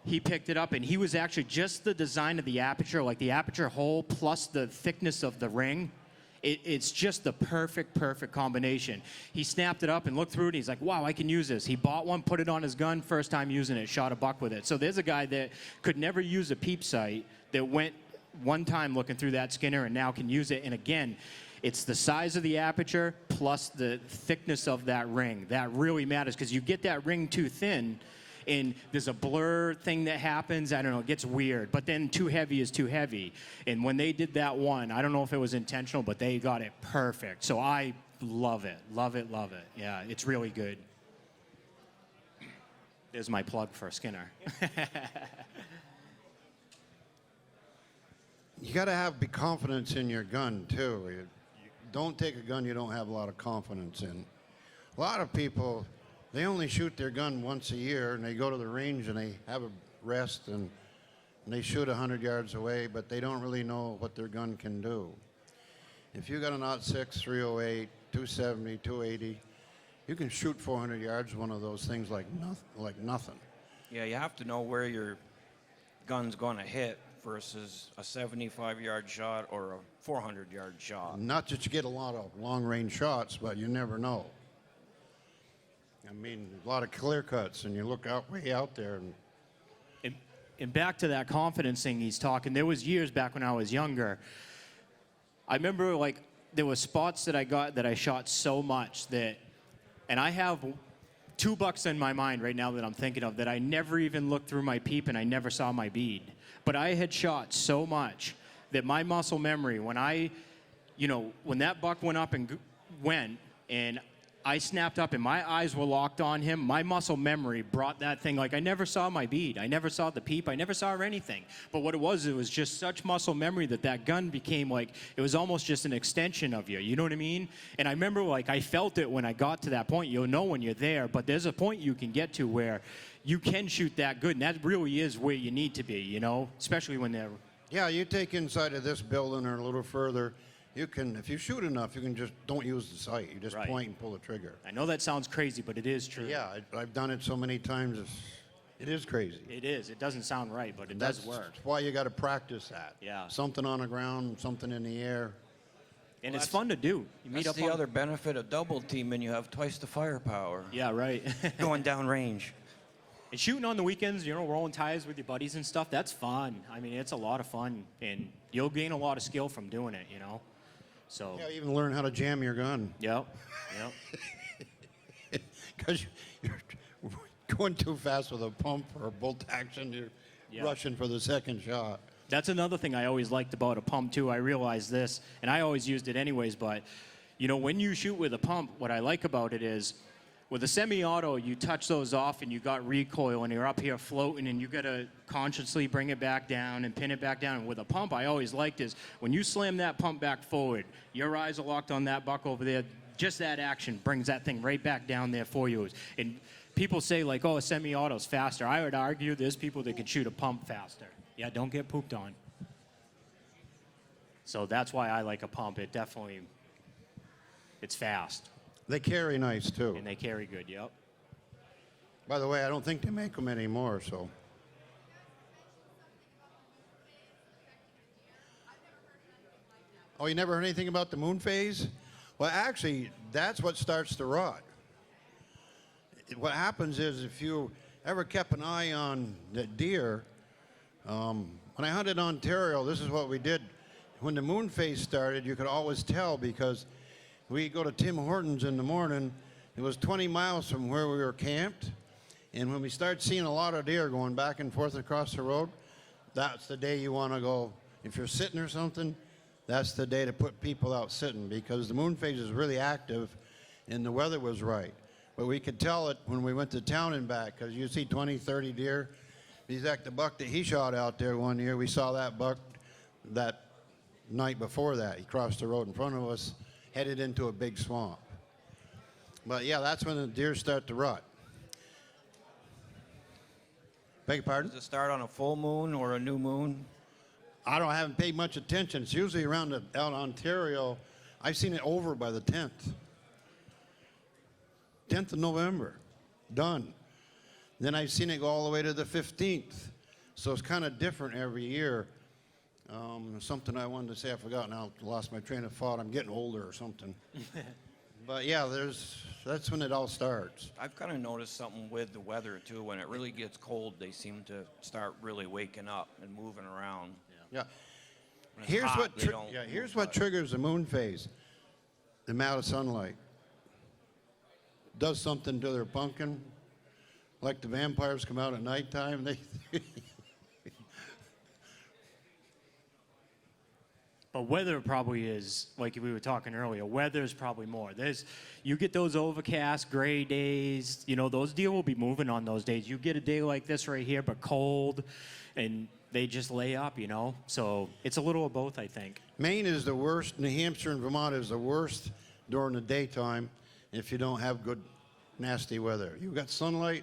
He picked it up, and he was actually just the design of the aperture, like the aperture hole plus the thickness of the ring. It's just the perfect combination. He snapped it up and looked through it, and he's like, wow, I can use this. He bought one, put it on his gun, first time using it, shot a buck with it. So there's a guy that could never use a peep sight that went one time looking through that Skinner and now can use it. And again, it's the size of the aperture plus the thickness of that ring. That really matters, because you get that ring too thin, and there's a blur thing that happens. I don't know, it gets weird. But then too heavy is too heavy. And when they did that one, I don't know if it was intentional, but they got it perfect. So I love it, love it, love it. Yeah, it's really good. There's my plug for Skinner. You got to be confidence in your gun, too. You don't take a gun you don't have a lot of confidence in. A lot of people, they only shoot their gun once a year, and they go to the range and they have a rest and they shoot 100 yards away, but they don't really know what their gun can do. If you got an .6, 308, 270, 280, you can shoot 400 yards one of those things like nothing. Yeah, you have to know where your gun's going to hit versus a 75-yard shot or a 400-yard shot. Not that you get a lot of long-range shots, but you never know. I mean, a lot of clear cuts, and you look out way out there, And back to that confidence thing he's talking, there was years back when I was younger. I remember, like, there were spots that I got that I shot so much that, and I have 2 bucks in my mind right now that I'm thinking of that I never even looked through my peep and I never saw my bead. But I had shot so much that my muscle memory, when when that buck went up and went, and I snapped up and my eyes were locked on him, my muscle memory brought that thing. Like, I never saw my bead. I never saw the peep. I never saw anything. But what it was just such muscle memory that gun became like, it was almost just an extension of you. You know what I mean? And I remember, like, I felt it when I got to that point. You'll know when you're there, but there's a point you can get to where you can shoot that good, and that really is where you need to be, especially when they're... yeah, you take inside of this building or a little further, you can, if you shoot enough, you can just don't use the sight. You just Right. point and pull the trigger. I know that sounds crazy, but it is true. Yeah, I've done it so many times. It is crazy. It is. It doesn't sound right, but it does work. That's why you got to practice that. Yeah. Something on the ground, something in the air. And it's fun to do. You meet That's up the other benefit of double teaming. You have twice the firepower. Yeah, right. Going down range. And shooting on the weekends, rolling tires with your buddies and stuff, that's fun. I mean, it's a lot of fun, and you'll gain a lot of skill from doing it, So, Yeah, even learn how to jam your gun. yep. Because you're going too fast with a pump or a bolt action, you're Yeah. rushing for the second shot. That's another thing I always liked about a pump, too. I realized this, and I always used it anyways, but, when you shoot with a pump, what I like about it is, with a semi-auto, you touch those off and you got recoil and you're up here floating and you got to consciously bring it back down and pin it back down. And with a pump, I always liked is when you slam that pump back forward, your eyes are locked on that buck over there. Just that action brings that thing right back down there for you. And people say, like, oh, a semi-auto's faster. I would argue there's people that can shoot a pump faster. Yeah, don't get pooped on. So that's why I like a pump. It's fast. They carry nice, too. And they carry good, yep. By the way, I don't think they make them anymore, so. Oh, you never heard anything about the moon phase? Well, actually, that's what starts the rot. What happens is if you ever kept an eye on the deer, when I hunted in Ontario, this is what we did. When the moon phase started, you could always tell because we go to Tim Hortons in the morning. It was 20 miles from where we were camped. And when we start seeing a lot of deer going back and forth across the road, that's the day you want to go. If you're sitting or something, that's the day to put people out sitting because the moon phase is really active and the weather was right. But we could tell it when we went to town and back because you see 20, 30 deer. In fact, the buck that he shot out there one year, we saw that buck that night before that. He crossed the road in front of us, headed into a big swamp. But yeah, that's when the deer start to rut. Beg your pardon? Does it start on a full moon or a new moon? I haven't paid much attention. It's usually around out in Ontario. I've seen it over by the 10th. 10th of November. Done. Then I've seen it go all the way to the 15th. So it's kind of different every year. Something I wanted to say, I forgot now. Lost my train of thought. I'm getting older or something. But yeah, that's when it all starts. I've kind of noticed something with the weather, too. When it really gets cold, they seem to start really waking up and moving around. Yeah. When it's Here's hot, what they don't here's move what much. triggers the moon phase. The amount of sunlight. Does something to their pumpkin. Like the vampires come out at nighttime. But weather probably is, like we were talking earlier, weather's probably more. You get those overcast, gray days, those deer will be moving on those days. You get a day like this right here, but cold, and they just lay up, So it's a little of both, I think. Maine is the worst. New Hampshire and Vermont is the worst during the daytime if you don't have good, nasty weather. You've got sunlight,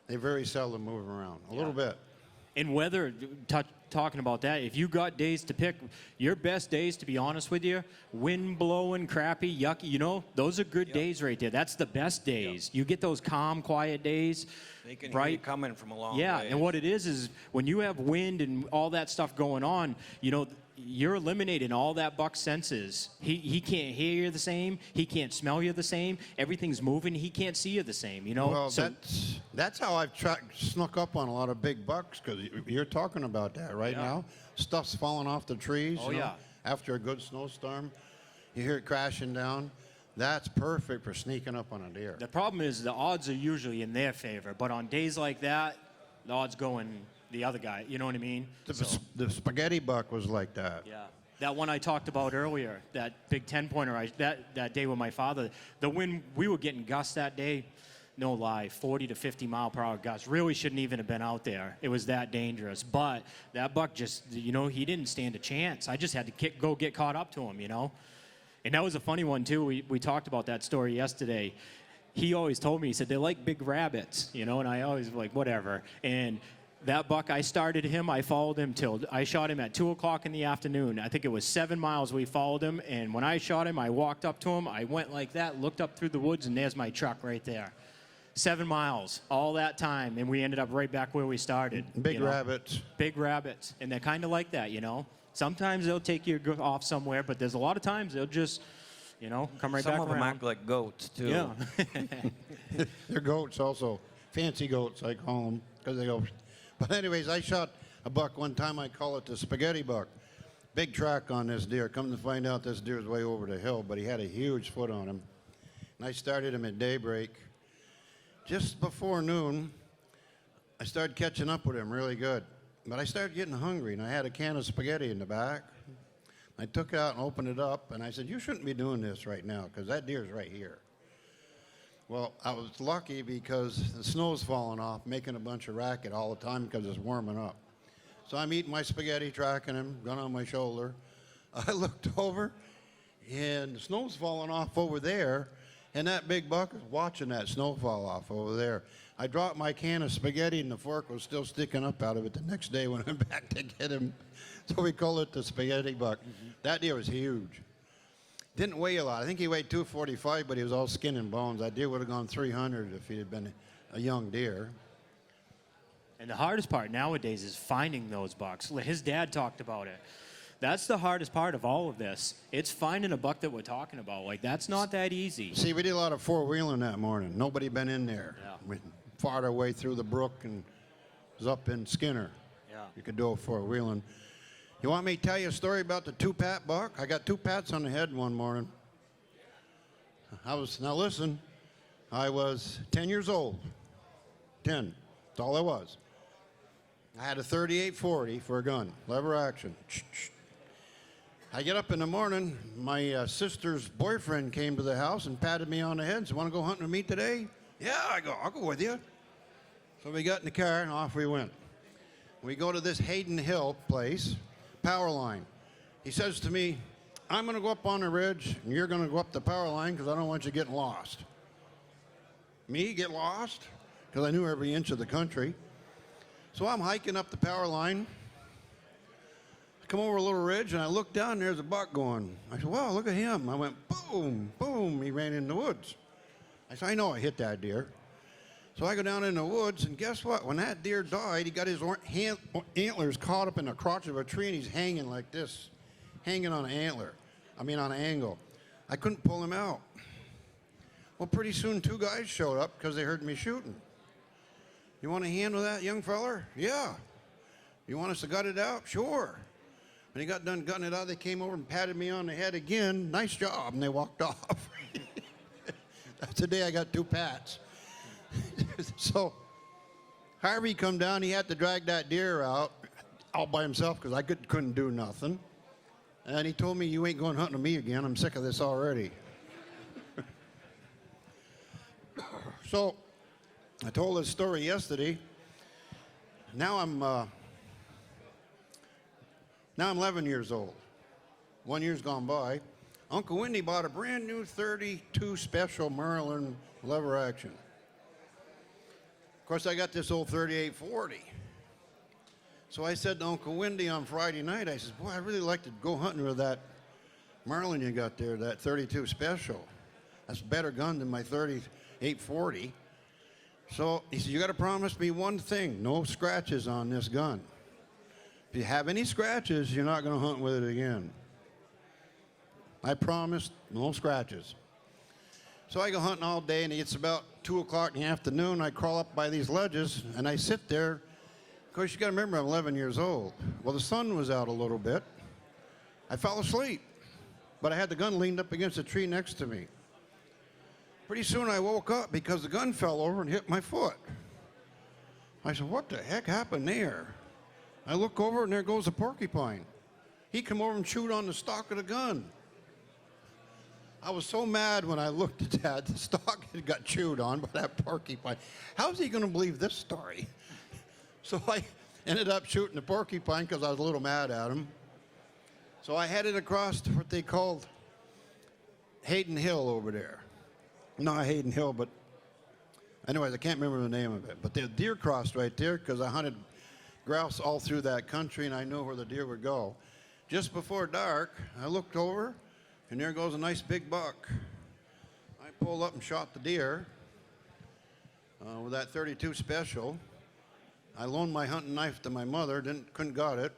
they very seldom move around. A little bit. And weather, talking about that, if you got days to pick, your best days, to be honest with you, wind blowing, crappy, yucky, you know, those are good days right there. That's the best days. You get those calm, quiet days. They can hear you coming from a long way. And what it is when you have wind and all that stuff going on, you know, you're eliminating all that buck's senses. He can't hear you the same. He can't smell you the same. Everything's moving. He can't see you the same, you know? Well, that's how I've snuck up on a lot of big bucks, because you're talking about that right now. Stuff's falling off the trees. Oh, you know, after a good snowstorm. You hear it crashing down. That's perfect for sneaking up on a deer. The problem is the odds are usually in their favor, but on days like that, the odds go in the other guy. You know what I mean? The spaghetti buck was like that. Yeah. That one I talked about earlier, that big 10-pointer, that day with my father, the wind, we were getting gusts that day, no lie, 40 to 50 mile per hour gusts. Really shouldn't even have been out there. It was that dangerous. But that buck just, you know, he didn't stand a chance. I just had to go get caught up to him, you know? And that was a funny one, too. We talked about that story yesterday. He always told me, he said, they like big rabbits, you know, and I always like, whatever. And that buck, I started him, I followed him till, I shot him at 2 o'clock in the afternoon. I think it was 7 miles we followed him, and when I shot him, I walked up to him, I went like that, looked up through the woods, and there's my truck right there. 7 miles, all that time, and we ended up right back where we started. Big rabbits. Big rabbits, and they're kind of like that, you know? Sometimes they'll take you off somewhere, but there's a lot of times they'll just, you know, come right back around. Some of them act like goats, too. Yeah. They're goats also. Fancy goats, I call them, because they go. But anyways, I shot a buck one time. I call it the spaghetti buck. Big track on this deer. Come to find out, this deer is way over the hill, but he had a huge foot on him. And I started him at daybreak. Just before noon, I started catching up with him really good. But I started getting hungry, and I had a can of spaghetti in the back. I took it out and opened it up, and I said, you shouldn't be doing this right now, because that deer's right here. Well, I was lucky because the snow's falling off, making a bunch of racket all the time because it's warming up. So I'm eating my spaghetti, tracking him, gun on my shoulder. I looked over, and the snow's falling off over there, and that big buck is watching that snow fall off over there. I dropped my can of spaghetti, and the fork was still sticking up out of it the next day when I went back to get him. So we call it the spaghetti buck. That deer was huge. Didn't weigh a lot. I think he weighed 245, but he was all skin and bones. That deer would have gone 300 if he had been a young deer. And the hardest part nowadays is finding those bucks. His dad talked about it. That's the hardest part of all of this. It's finding a buck that we're talking about. Like, that's not that easy. See, we did a lot of four-wheeling that morning. Nobody been in there. Yeah. We fought our way through the brook and was up in Skinner. Yeah. You could do a four-wheeling. You want me to tell you a story about the two-pat buck? I got 2 pats on the head one morning. Now listen, I was 10 years old. 10. That's all I was. I had a 38-40 for a gun, lever action. I get up in the morning, my sister's boyfriend came to the house and patted me on the head and said, want to go hunting with me today? Yeah, I'll go with you. So we got in the car and off we went. We go to this Hayden Hill place, power line. He says to me, I'm going to go up on the ridge and you're going to go up the power line because I don't want you getting lost. Me get lost? Because I knew every inch of the country. So I'm hiking up the power line. I come over a little ridge and I look down and there's a buck going. I said, wow, look at him. I went, boom, boom. He ran in the woods. I said, I know I hit that deer. So I go down in the woods, and guess what? When that deer died, he got his antlers caught up in the crotch of a tree, and he's hanging like this, hanging on an angle. I couldn't pull him out. Well, pretty soon 2 guys showed up because they heard me shooting. You want to handle that, young feller? Yeah. You want us to gut it out? Sure. When he got done gutting it out, they came over and patted me on the head again. Nice job, and they walked off. That's the day I got 2 pats. So Harvey come down, he had to drag that deer out all by himself because I couldn't do nothing. And he told me, you ain't going hunting with me again. I'm sick of this already. So I told this story yesterday. Now I'm 11 years old. 1 year's gone by. Uncle Wendy bought a brand new 32 Special Merlin lever action. Of course, I got this old 38-40. So I said to Uncle Wendy on Friday night, I said, boy, I'd really like to go hunting with that Marlin you got there, that 32 Special. That's a better gun than my 3840. So he said, you got to promise me one thing, no scratches on this gun. If you have any scratches, you're not going to hunt with it again. I promised, no scratches. So I go hunting all day, and it's about 2 o'clock in the afternoon. I crawl up by these ledges, and I sit there. Of course, you got to remember, I'm 11 years old. Well, the sun was out a little bit. I fell asleep, but I had the gun leaned up against a tree next to me. Pretty soon I woke up because the gun fell over and hit my foot. I said, what the heck happened there? I look over, and there goes a porcupine. He come over and chewed on the stock of the gun. I was so mad when I looked at that. The stock had got chewed on by that porcupine. How's he going to believe this story? So I ended up shooting the porcupine because I was a little mad at him. So I headed across to what they called Hayden Hill over there. Not Hayden Hill, but anyways, I can't remember the name of it. But the deer crossed right there because I hunted grouse all through that country, and I knew where the deer would go. Just before dark, I looked over, and there goes a nice big buck. I pulled up and shot the deer with that 32 Special. I loaned my hunting knife to my mother, couldn't got it.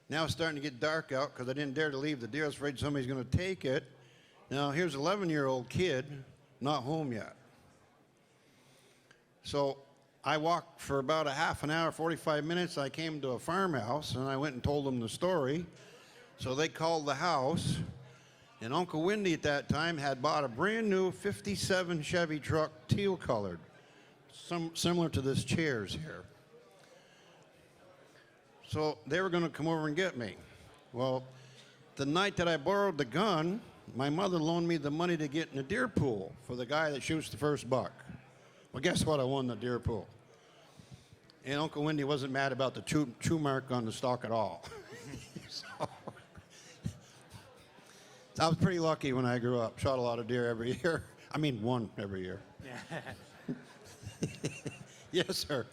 Now it's starting to get dark out because I didn't dare to leave the deer. I was afraid somebody's going to take it. Now here's an 11-year-old kid, not home yet. So I walked for about a half an hour, 45 minutes. I came to a farmhouse, and I went and told them the story. So they called the house, and Uncle Wendy at that time had bought a brand new 57 Chevy truck, teal colored, similar to this chair's here. So they were going to come over and get me. Well, the night that I borrowed the gun, my mother loaned me the money to get in the deer pool for the guy that shoots the first buck. Well, guess what? I won the deer pool. And Uncle Wendy wasn't mad about the chew mark on the stock at all. So, I was pretty lucky when I grew up. Shot a lot of deer every year. I mean, one every year. Yeah. Yes, sir.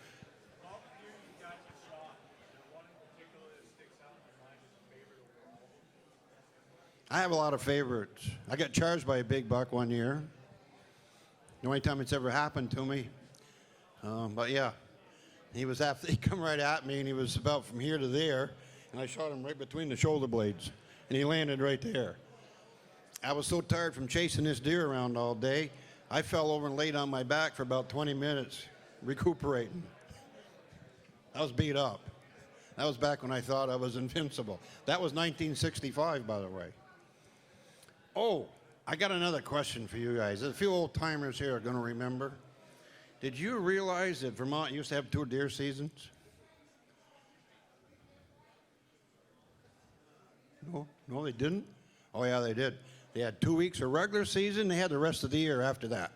I have a lot of favorites. I got charged by a big buck one year. The only time it's ever happened to me. But yeah, he come right at me, and he was about from here to there, and I shot him right between the shoulder blades, and he landed right there. I was so tired from chasing this deer around all day, I fell over and laid on my back for about 20 minutes, recuperating. I was beat up. That was back when I thought I was invincible. That was 1965, by the way. Oh, I got another question for you guys. A few old timers here are going to remember. Did you realize that Vermont used to have 2 deer seasons? No, they didn't? Oh, yeah, they did. They had 2 weeks of regular season. They had the rest of the year after that.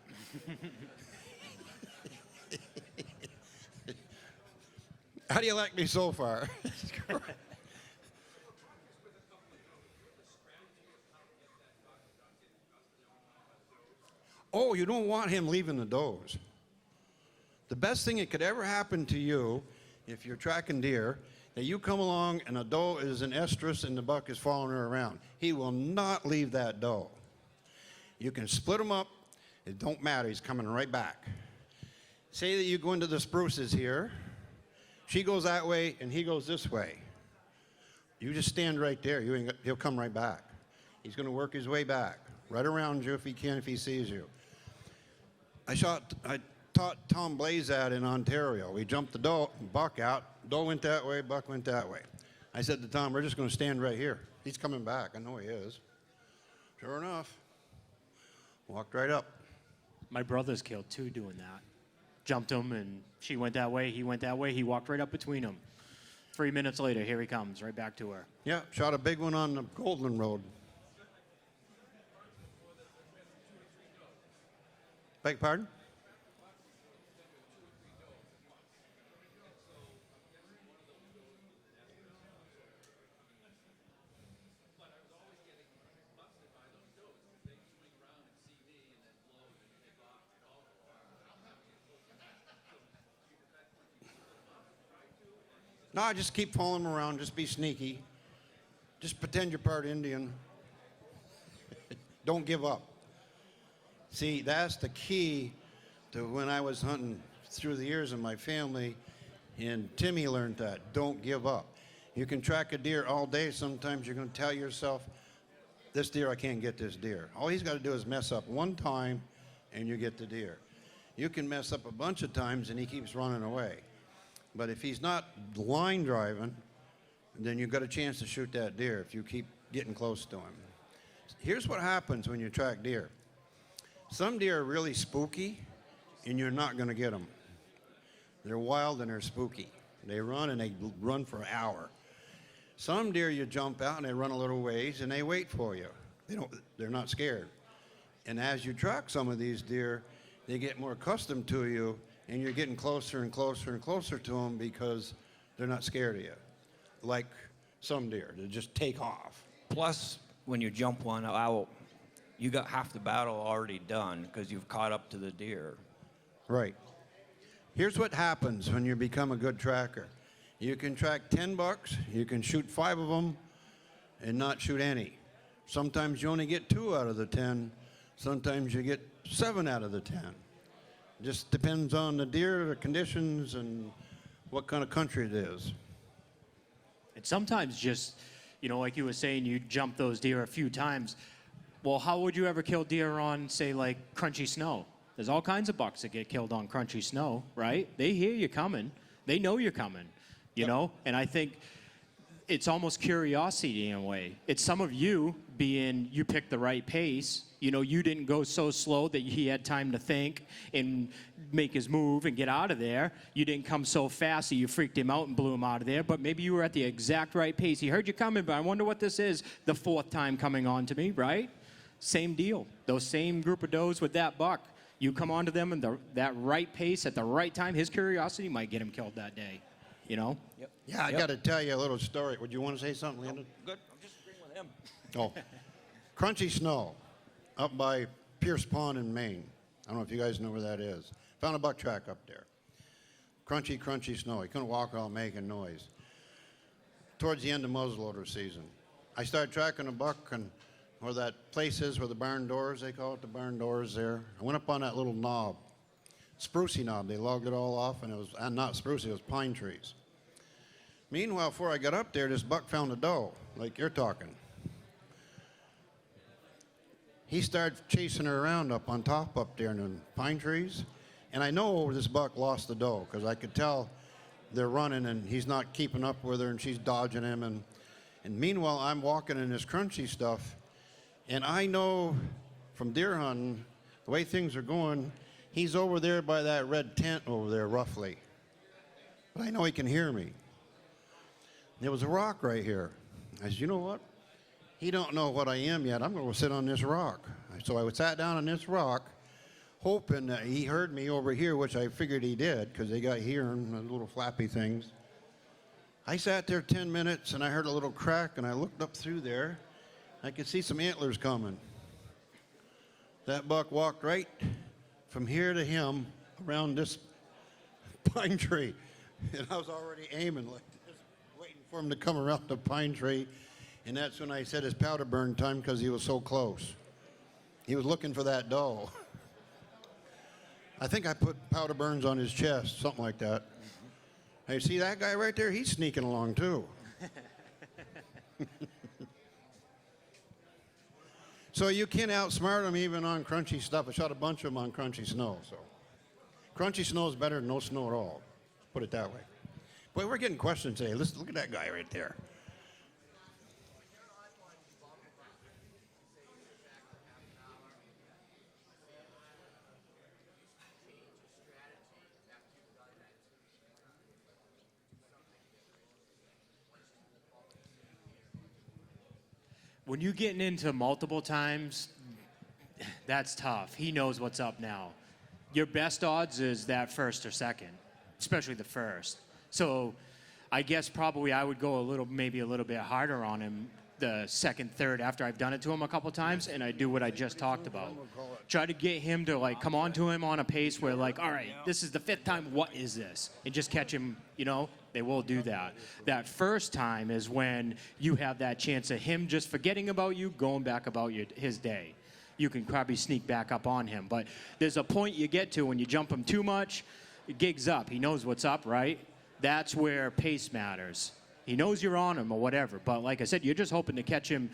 How do you like me so far? Oh, you don't want him leaving the does. The best thing that could ever happen to you, if you're tracking deer, that you come along and a doe is in estrus and the buck is following her around. He will not leave that doe. You can split him up. It don't matter. He's coming right back. Say that you go into the spruces here. She goes that way and he goes this way. You just stand right there. He'll come right back. He's going to work his way back, right around you if he can, if he sees you. I taught Tom Blaze that in Ontario. We jumped the buck out. Doe went that way, buck went that way. I said to Tom, we're just going to stand right here. He's coming back. I know he is. Sure enough, walked right up. My brother's killed 2 doing that. Jumped him, and she went that way, he went that way. He walked right up between them. 3 minutes later, here he comes, right back to her. Yeah, shot a big one on the Golden Road. Beg pardon? No, just keep following them around. Just be sneaky. Just pretend you're part Indian. Don't give up. See, that's the key to when I was hunting through the years in my family, and Timmy learned that. Don't give up. You can track a deer all day. Sometimes you're going to tell yourself, this deer, I can't get this deer. All he's got to do is mess up one time, and you get the deer. You can mess up a bunch of times, and he keeps running away. But if he's not line driving, then you've got a chance to shoot that deer if you keep getting close to him. Here's what happens when you track deer. Some deer are really spooky, and you're not going to get them. They're wild and they're spooky. They run, and they run for an hour. Some deer, you jump out, and they run a little ways, and they wait for you. They're not scared. And as you track some of these deer, they get more accustomed to you, and you're getting closer and closer and closer to them because they're not scared of you. Like some deer, they just take off. Plus, when you jump one out, you got half the battle already done because you've caught up to the deer. Right. Here's what happens when you become a good tracker. You can track 10 bucks, you can shoot 5 of them and not shoot any. Sometimes you only get 2 out of the 10. Sometimes you get 7 out of the 10. Just depends on the deer, the conditions, and what kind of country it is. And sometimes just, like you were saying, you jump those deer a few times. Well, how would you ever kill deer on, say, like crunchy snow? There's all kinds of bucks that get killed on crunchy snow, right? They hear you coming. They know you're coming, you know? And I think it's almost curiosity in a way. It's some of you being, you picked the right pace. You didn't go so slow that he had time to think and make his move and get out of there. You didn't come so fast that you freaked him out and blew him out of there. But maybe you were at the exact right pace. He heard you coming, but I wonder what this is the 4th time coming on to me, right? Same deal. Those same group of does with that buck. You come onto them in that right pace at the right time. His curiosity might get him killed that day, Yep. Yeah, I got to tell you a little story. Would you want to say something, Landon? Good. I'm just agreeing with him. Oh, crunchy snow up by Pierce Pond in Maine. I don't know if you guys know where that is. Found a buck track up there. Crunchy, crunchy snow. He couldn't walk without making noise. Towards the end of muzzleloader season, I started tracking a buck, and where that place is where the barn doors, they call it the barn doors there. I went up on that little knob, sprucey knob. They logged it all off, and it was not sprucey, it was pine trees. Meanwhile, before I got up there, this buck found a doe, like you're talking. He started chasing her around up on top up there in the pine trees. And I know this buck lost the doe because I could tell they're running and he's not keeping up with her and she's dodging him. And meanwhile, I'm walking in this crunchy stuff. And I know from deer hunting, the way things are going, he's over there by that red tent over there roughly. But I know he can hear me. There was a rock right here. I said, you know what? He don't know what I am yet. I'm going to sit on this rock. So I sat down on this rock, hoping that he heard me over here, which I figured he did, because they got hearing, the little flappy things. I sat there 10 minutes, and I heard a little crack, and I looked up through there. I could see some antlers coming. That buck walked right from here to him around this pine tree. And I was already aiming like this, waiting for him to come around the pine tree. And that's when I said his powder burn time because he was so close. He was looking for that doe. I think I put powder burns on his chest, something like that. Hey, see that guy right there? He's sneaking along too. So you can outsmart them even on crunchy stuff. I shot a bunch of them on crunchy snow. So crunchy snow is better than no snow at all. Put it that way. Boy, we're getting questions today. Listen, look at that guy right there. When you're getting into multiple times, that's tough. He knows what's up now. Your best odds is that first or second, especially the first. So I guess probably I would go maybe a little bit harder on him the second, third after I've done it to him a couple times, and I do what I just talked about. Try to get him to come on to him on a pace where all right, this is the 5th time, what is this? And just catch him, They will do that. That first time is when you have that chance of him just forgetting about you, going back about his day. You can probably sneak back up on him. But there's a point you get to when you jump him too much, gig's up. He knows what's up, right? That's where pace matters. He knows you're on him or whatever. But like I said, you're just hoping to catch him.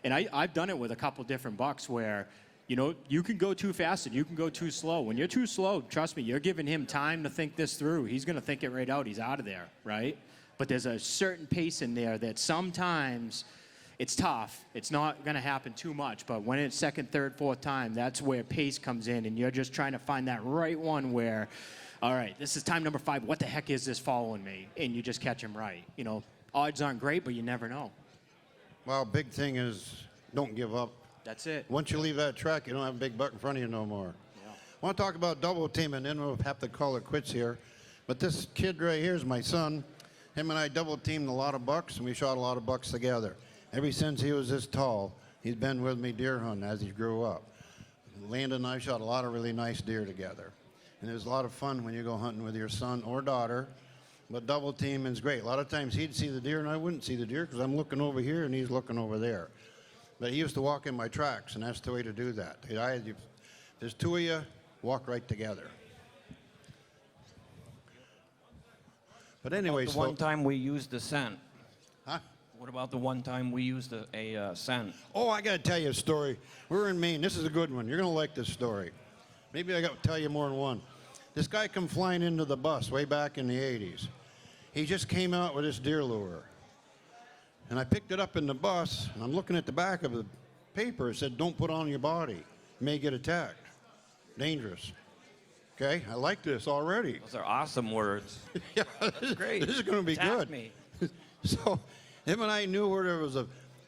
And I've done it with a couple different bucks where, you know, you can go too fast and you can go too slow. When you're too slow, trust me, you're giving him time to think this through. He's going to think it right out. He's out of there, right? But there's a certain pace in there that sometimes it's tough. It's not going to happen too much. But when it's second, third, fourth time, that's where pace comes in. And you're just trying to find that right one where, all right, this is time number 5. What the heck is this following me? And you just catch him right. You know, odds aren't great, but you never know. Well, big thing is don't give up. That's it. Once you leave that track, you don't have a big buck in front of you no more. Yeah. I want to talk about double team, and then we'll have to call it quits here. But this kid right here is my son. Him and I double teamed a lot of bucks, and we shot a lot of bucks together. Ever since he was this tall, he's been with me deer hunting as he grew up. Landon and I shot a lot of really nice deer together. And it was a lot of fun when you go hunting with your son or daughter. But double teaming is great. A lot of times he'd see the deer and I wouldn't see the deer because I'm looking over here and he's looking over there. But he used to walk in my tracks, and that's the way to do that. If there's 2 of you, walk right together. But anyways, The one time we used a scent. huh? What about the one time we used a scent? Oh, I got to tell you a story. We're in Maine. This is a good one. You're going to like this story. Maybe I got to tell you more than one. This guy come flying into the bus way back in the 80s. He just came out with this deer lure. And I picked it up in the bus, and I'm looking at the back of the paper. It said, don't put on your body. You may get attacked. Dangerous. Okay? I like this already. Those are awesome words. Yeah, this is Great. This is going to be Attack good. me. So him and I knew where there was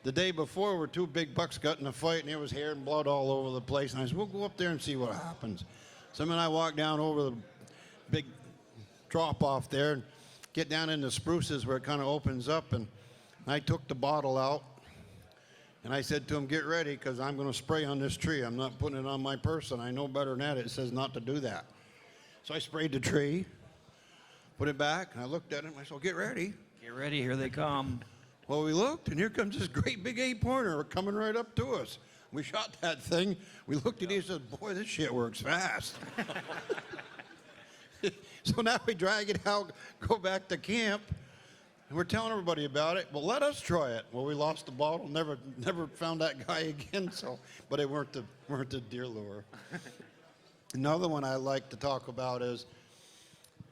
the day before where 2 big bucks got in a fight, and there was hair and blood all over the place. And I said, we'll go up there and see what happens. So him and I walked down over the big drop off there and get down in the spruces where it kind of opens up. And I took the bottle out, and I said to him, get ready, because I'm going to spray on this tree. I'm not putting it on my person. I know better than that. It says not to do that. So I sprayed the tree, put it back, and I looked at it, and I said, get ready. Get ready, here they come. Well, we looked, and here comes this great big 8-pointer coming right up to us. We shot that thing. We looked at it and said, boy, this shit works fast. So now we drag it out, go back to camp, and we're telling everybody about it. Well, let us try it. Well, we lost the bottle, never found that guy again. So, but it weren't the deer lure. Another one I like to talk about is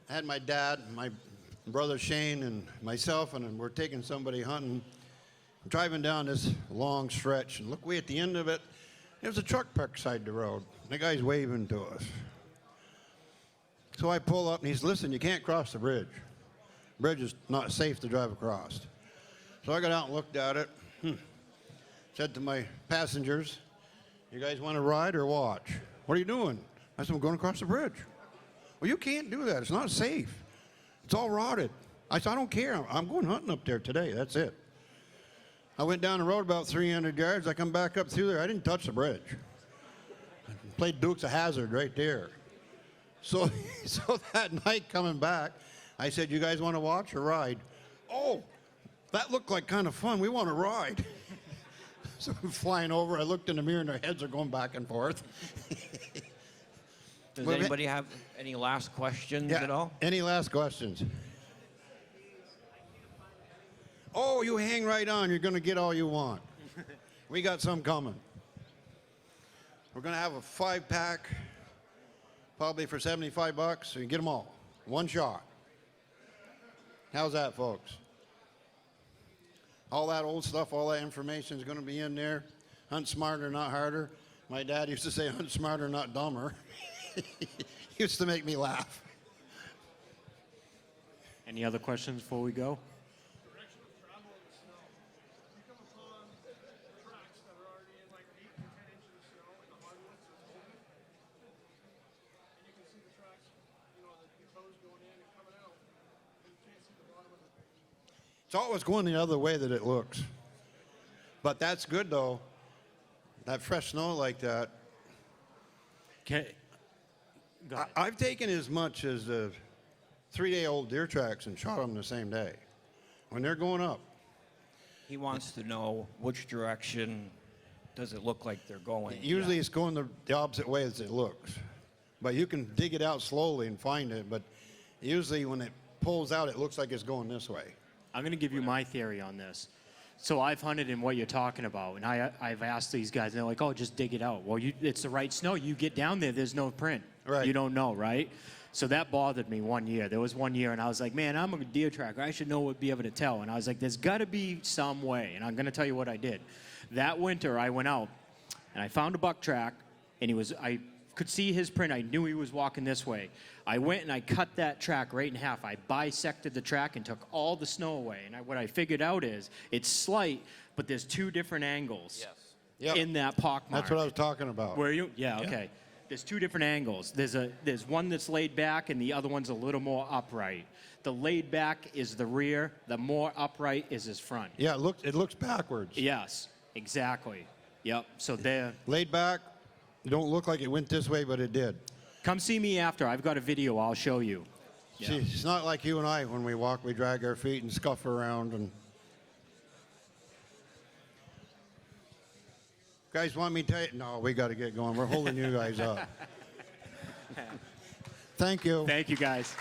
I had my dad, my brother Shane, and myself, and we're taking somebody hunting, driving down this long stretch, and look way at the end of it, there's a truck parked side the road. The guy's waving to us. So I pull up, and he's, listen, you can't cross the bridge. Bridge is not safe to drive across. So I got out and looked at it. Said to my passengers, you guys want to ride or watch? What are you doing? I said, I'm going across the bridge. Well, you can't do that. It's not safe. It's all rotted. I said, I don't care. I'm going hunting up there today. That's it. I went down the road about 300 yards. I come back up through there. I didn't touch the bridge. I played Dukes of Hazzard right there. So that night coming back, I said, you guys want to watch or ride? Oh, that looked like kind of fun. We want to ride. So I'm flying over. I looked in the mirror, and their heads are going back and forth. Does Well, anybody have any last questions at all? Any last questions? Oh, you hang right on. You're going to get all you want. We got some coming. We're going to have a 5-pack, probably for $75, so you get them all. One shot. How's that, folks? All that old stuff, all that information is going to be in there. Hunt smarter, not harder. My dad used to say, hunt smarter, not dumber. He used to make me laugh. Any other questions before we go? Direction of travel in the snow. You come upon tracks that are already in like 8 to 10 inches of snow in the hardwoods, so it's open. And you can see the tracks, you know, the toes going in and coming out. And you can't see the bottom of it. It's always going the other way that it looks. But that's good, though. That fresh snow like that. Okay. Go ahead. I've taken as much as 3-day-old deer tracks and shot them the same day. When they're going up, He wants to know which direction does it look like they're going. usually it's going the opposite way as it looks. But you can dig it out slowly and find it, but usually when it pulls out, it looks like it's going this way. I'm going to give you my theory on this. So I've hunted in what you're talking about, and I've asked these guys, and they're like, oh, just dig it out. Well, it's the right snow. You get down there, there's no print. Right. You don't know, right? So that bothered me one year. There was one year, and I was like, man, I'm a deer tracker. I should be able to tell. And I was like, there's got to be some way. And I'm going to tell you what I did. That winter, I went out, and I found a buck track, and I could see his print. I knew he was walking this way. I went and I cut that track right in half. I bisected the track and took all the snow away. And what I figured out is it's slight, but there's 2 different angles Yep. in that pock mark. That's what I was talking about. Were you? Yeah, okay. There's 2 different angles. There's one that's laid back and the other one's a little more upright. The laid back is the rear. The more upright is his front. Yeah, it looks backwards. Yes, exactly. Yep. So there. Laid back, don't look like it went this way, but it did. Come see me after. I've got a video. I'll show you. Yeah. See, it's not like you and I when we walk, we drag our feet and scuff around. And guys, want me to tell you? No, we got to get going. We're holding you guys up. Thank you. Thank you, guys.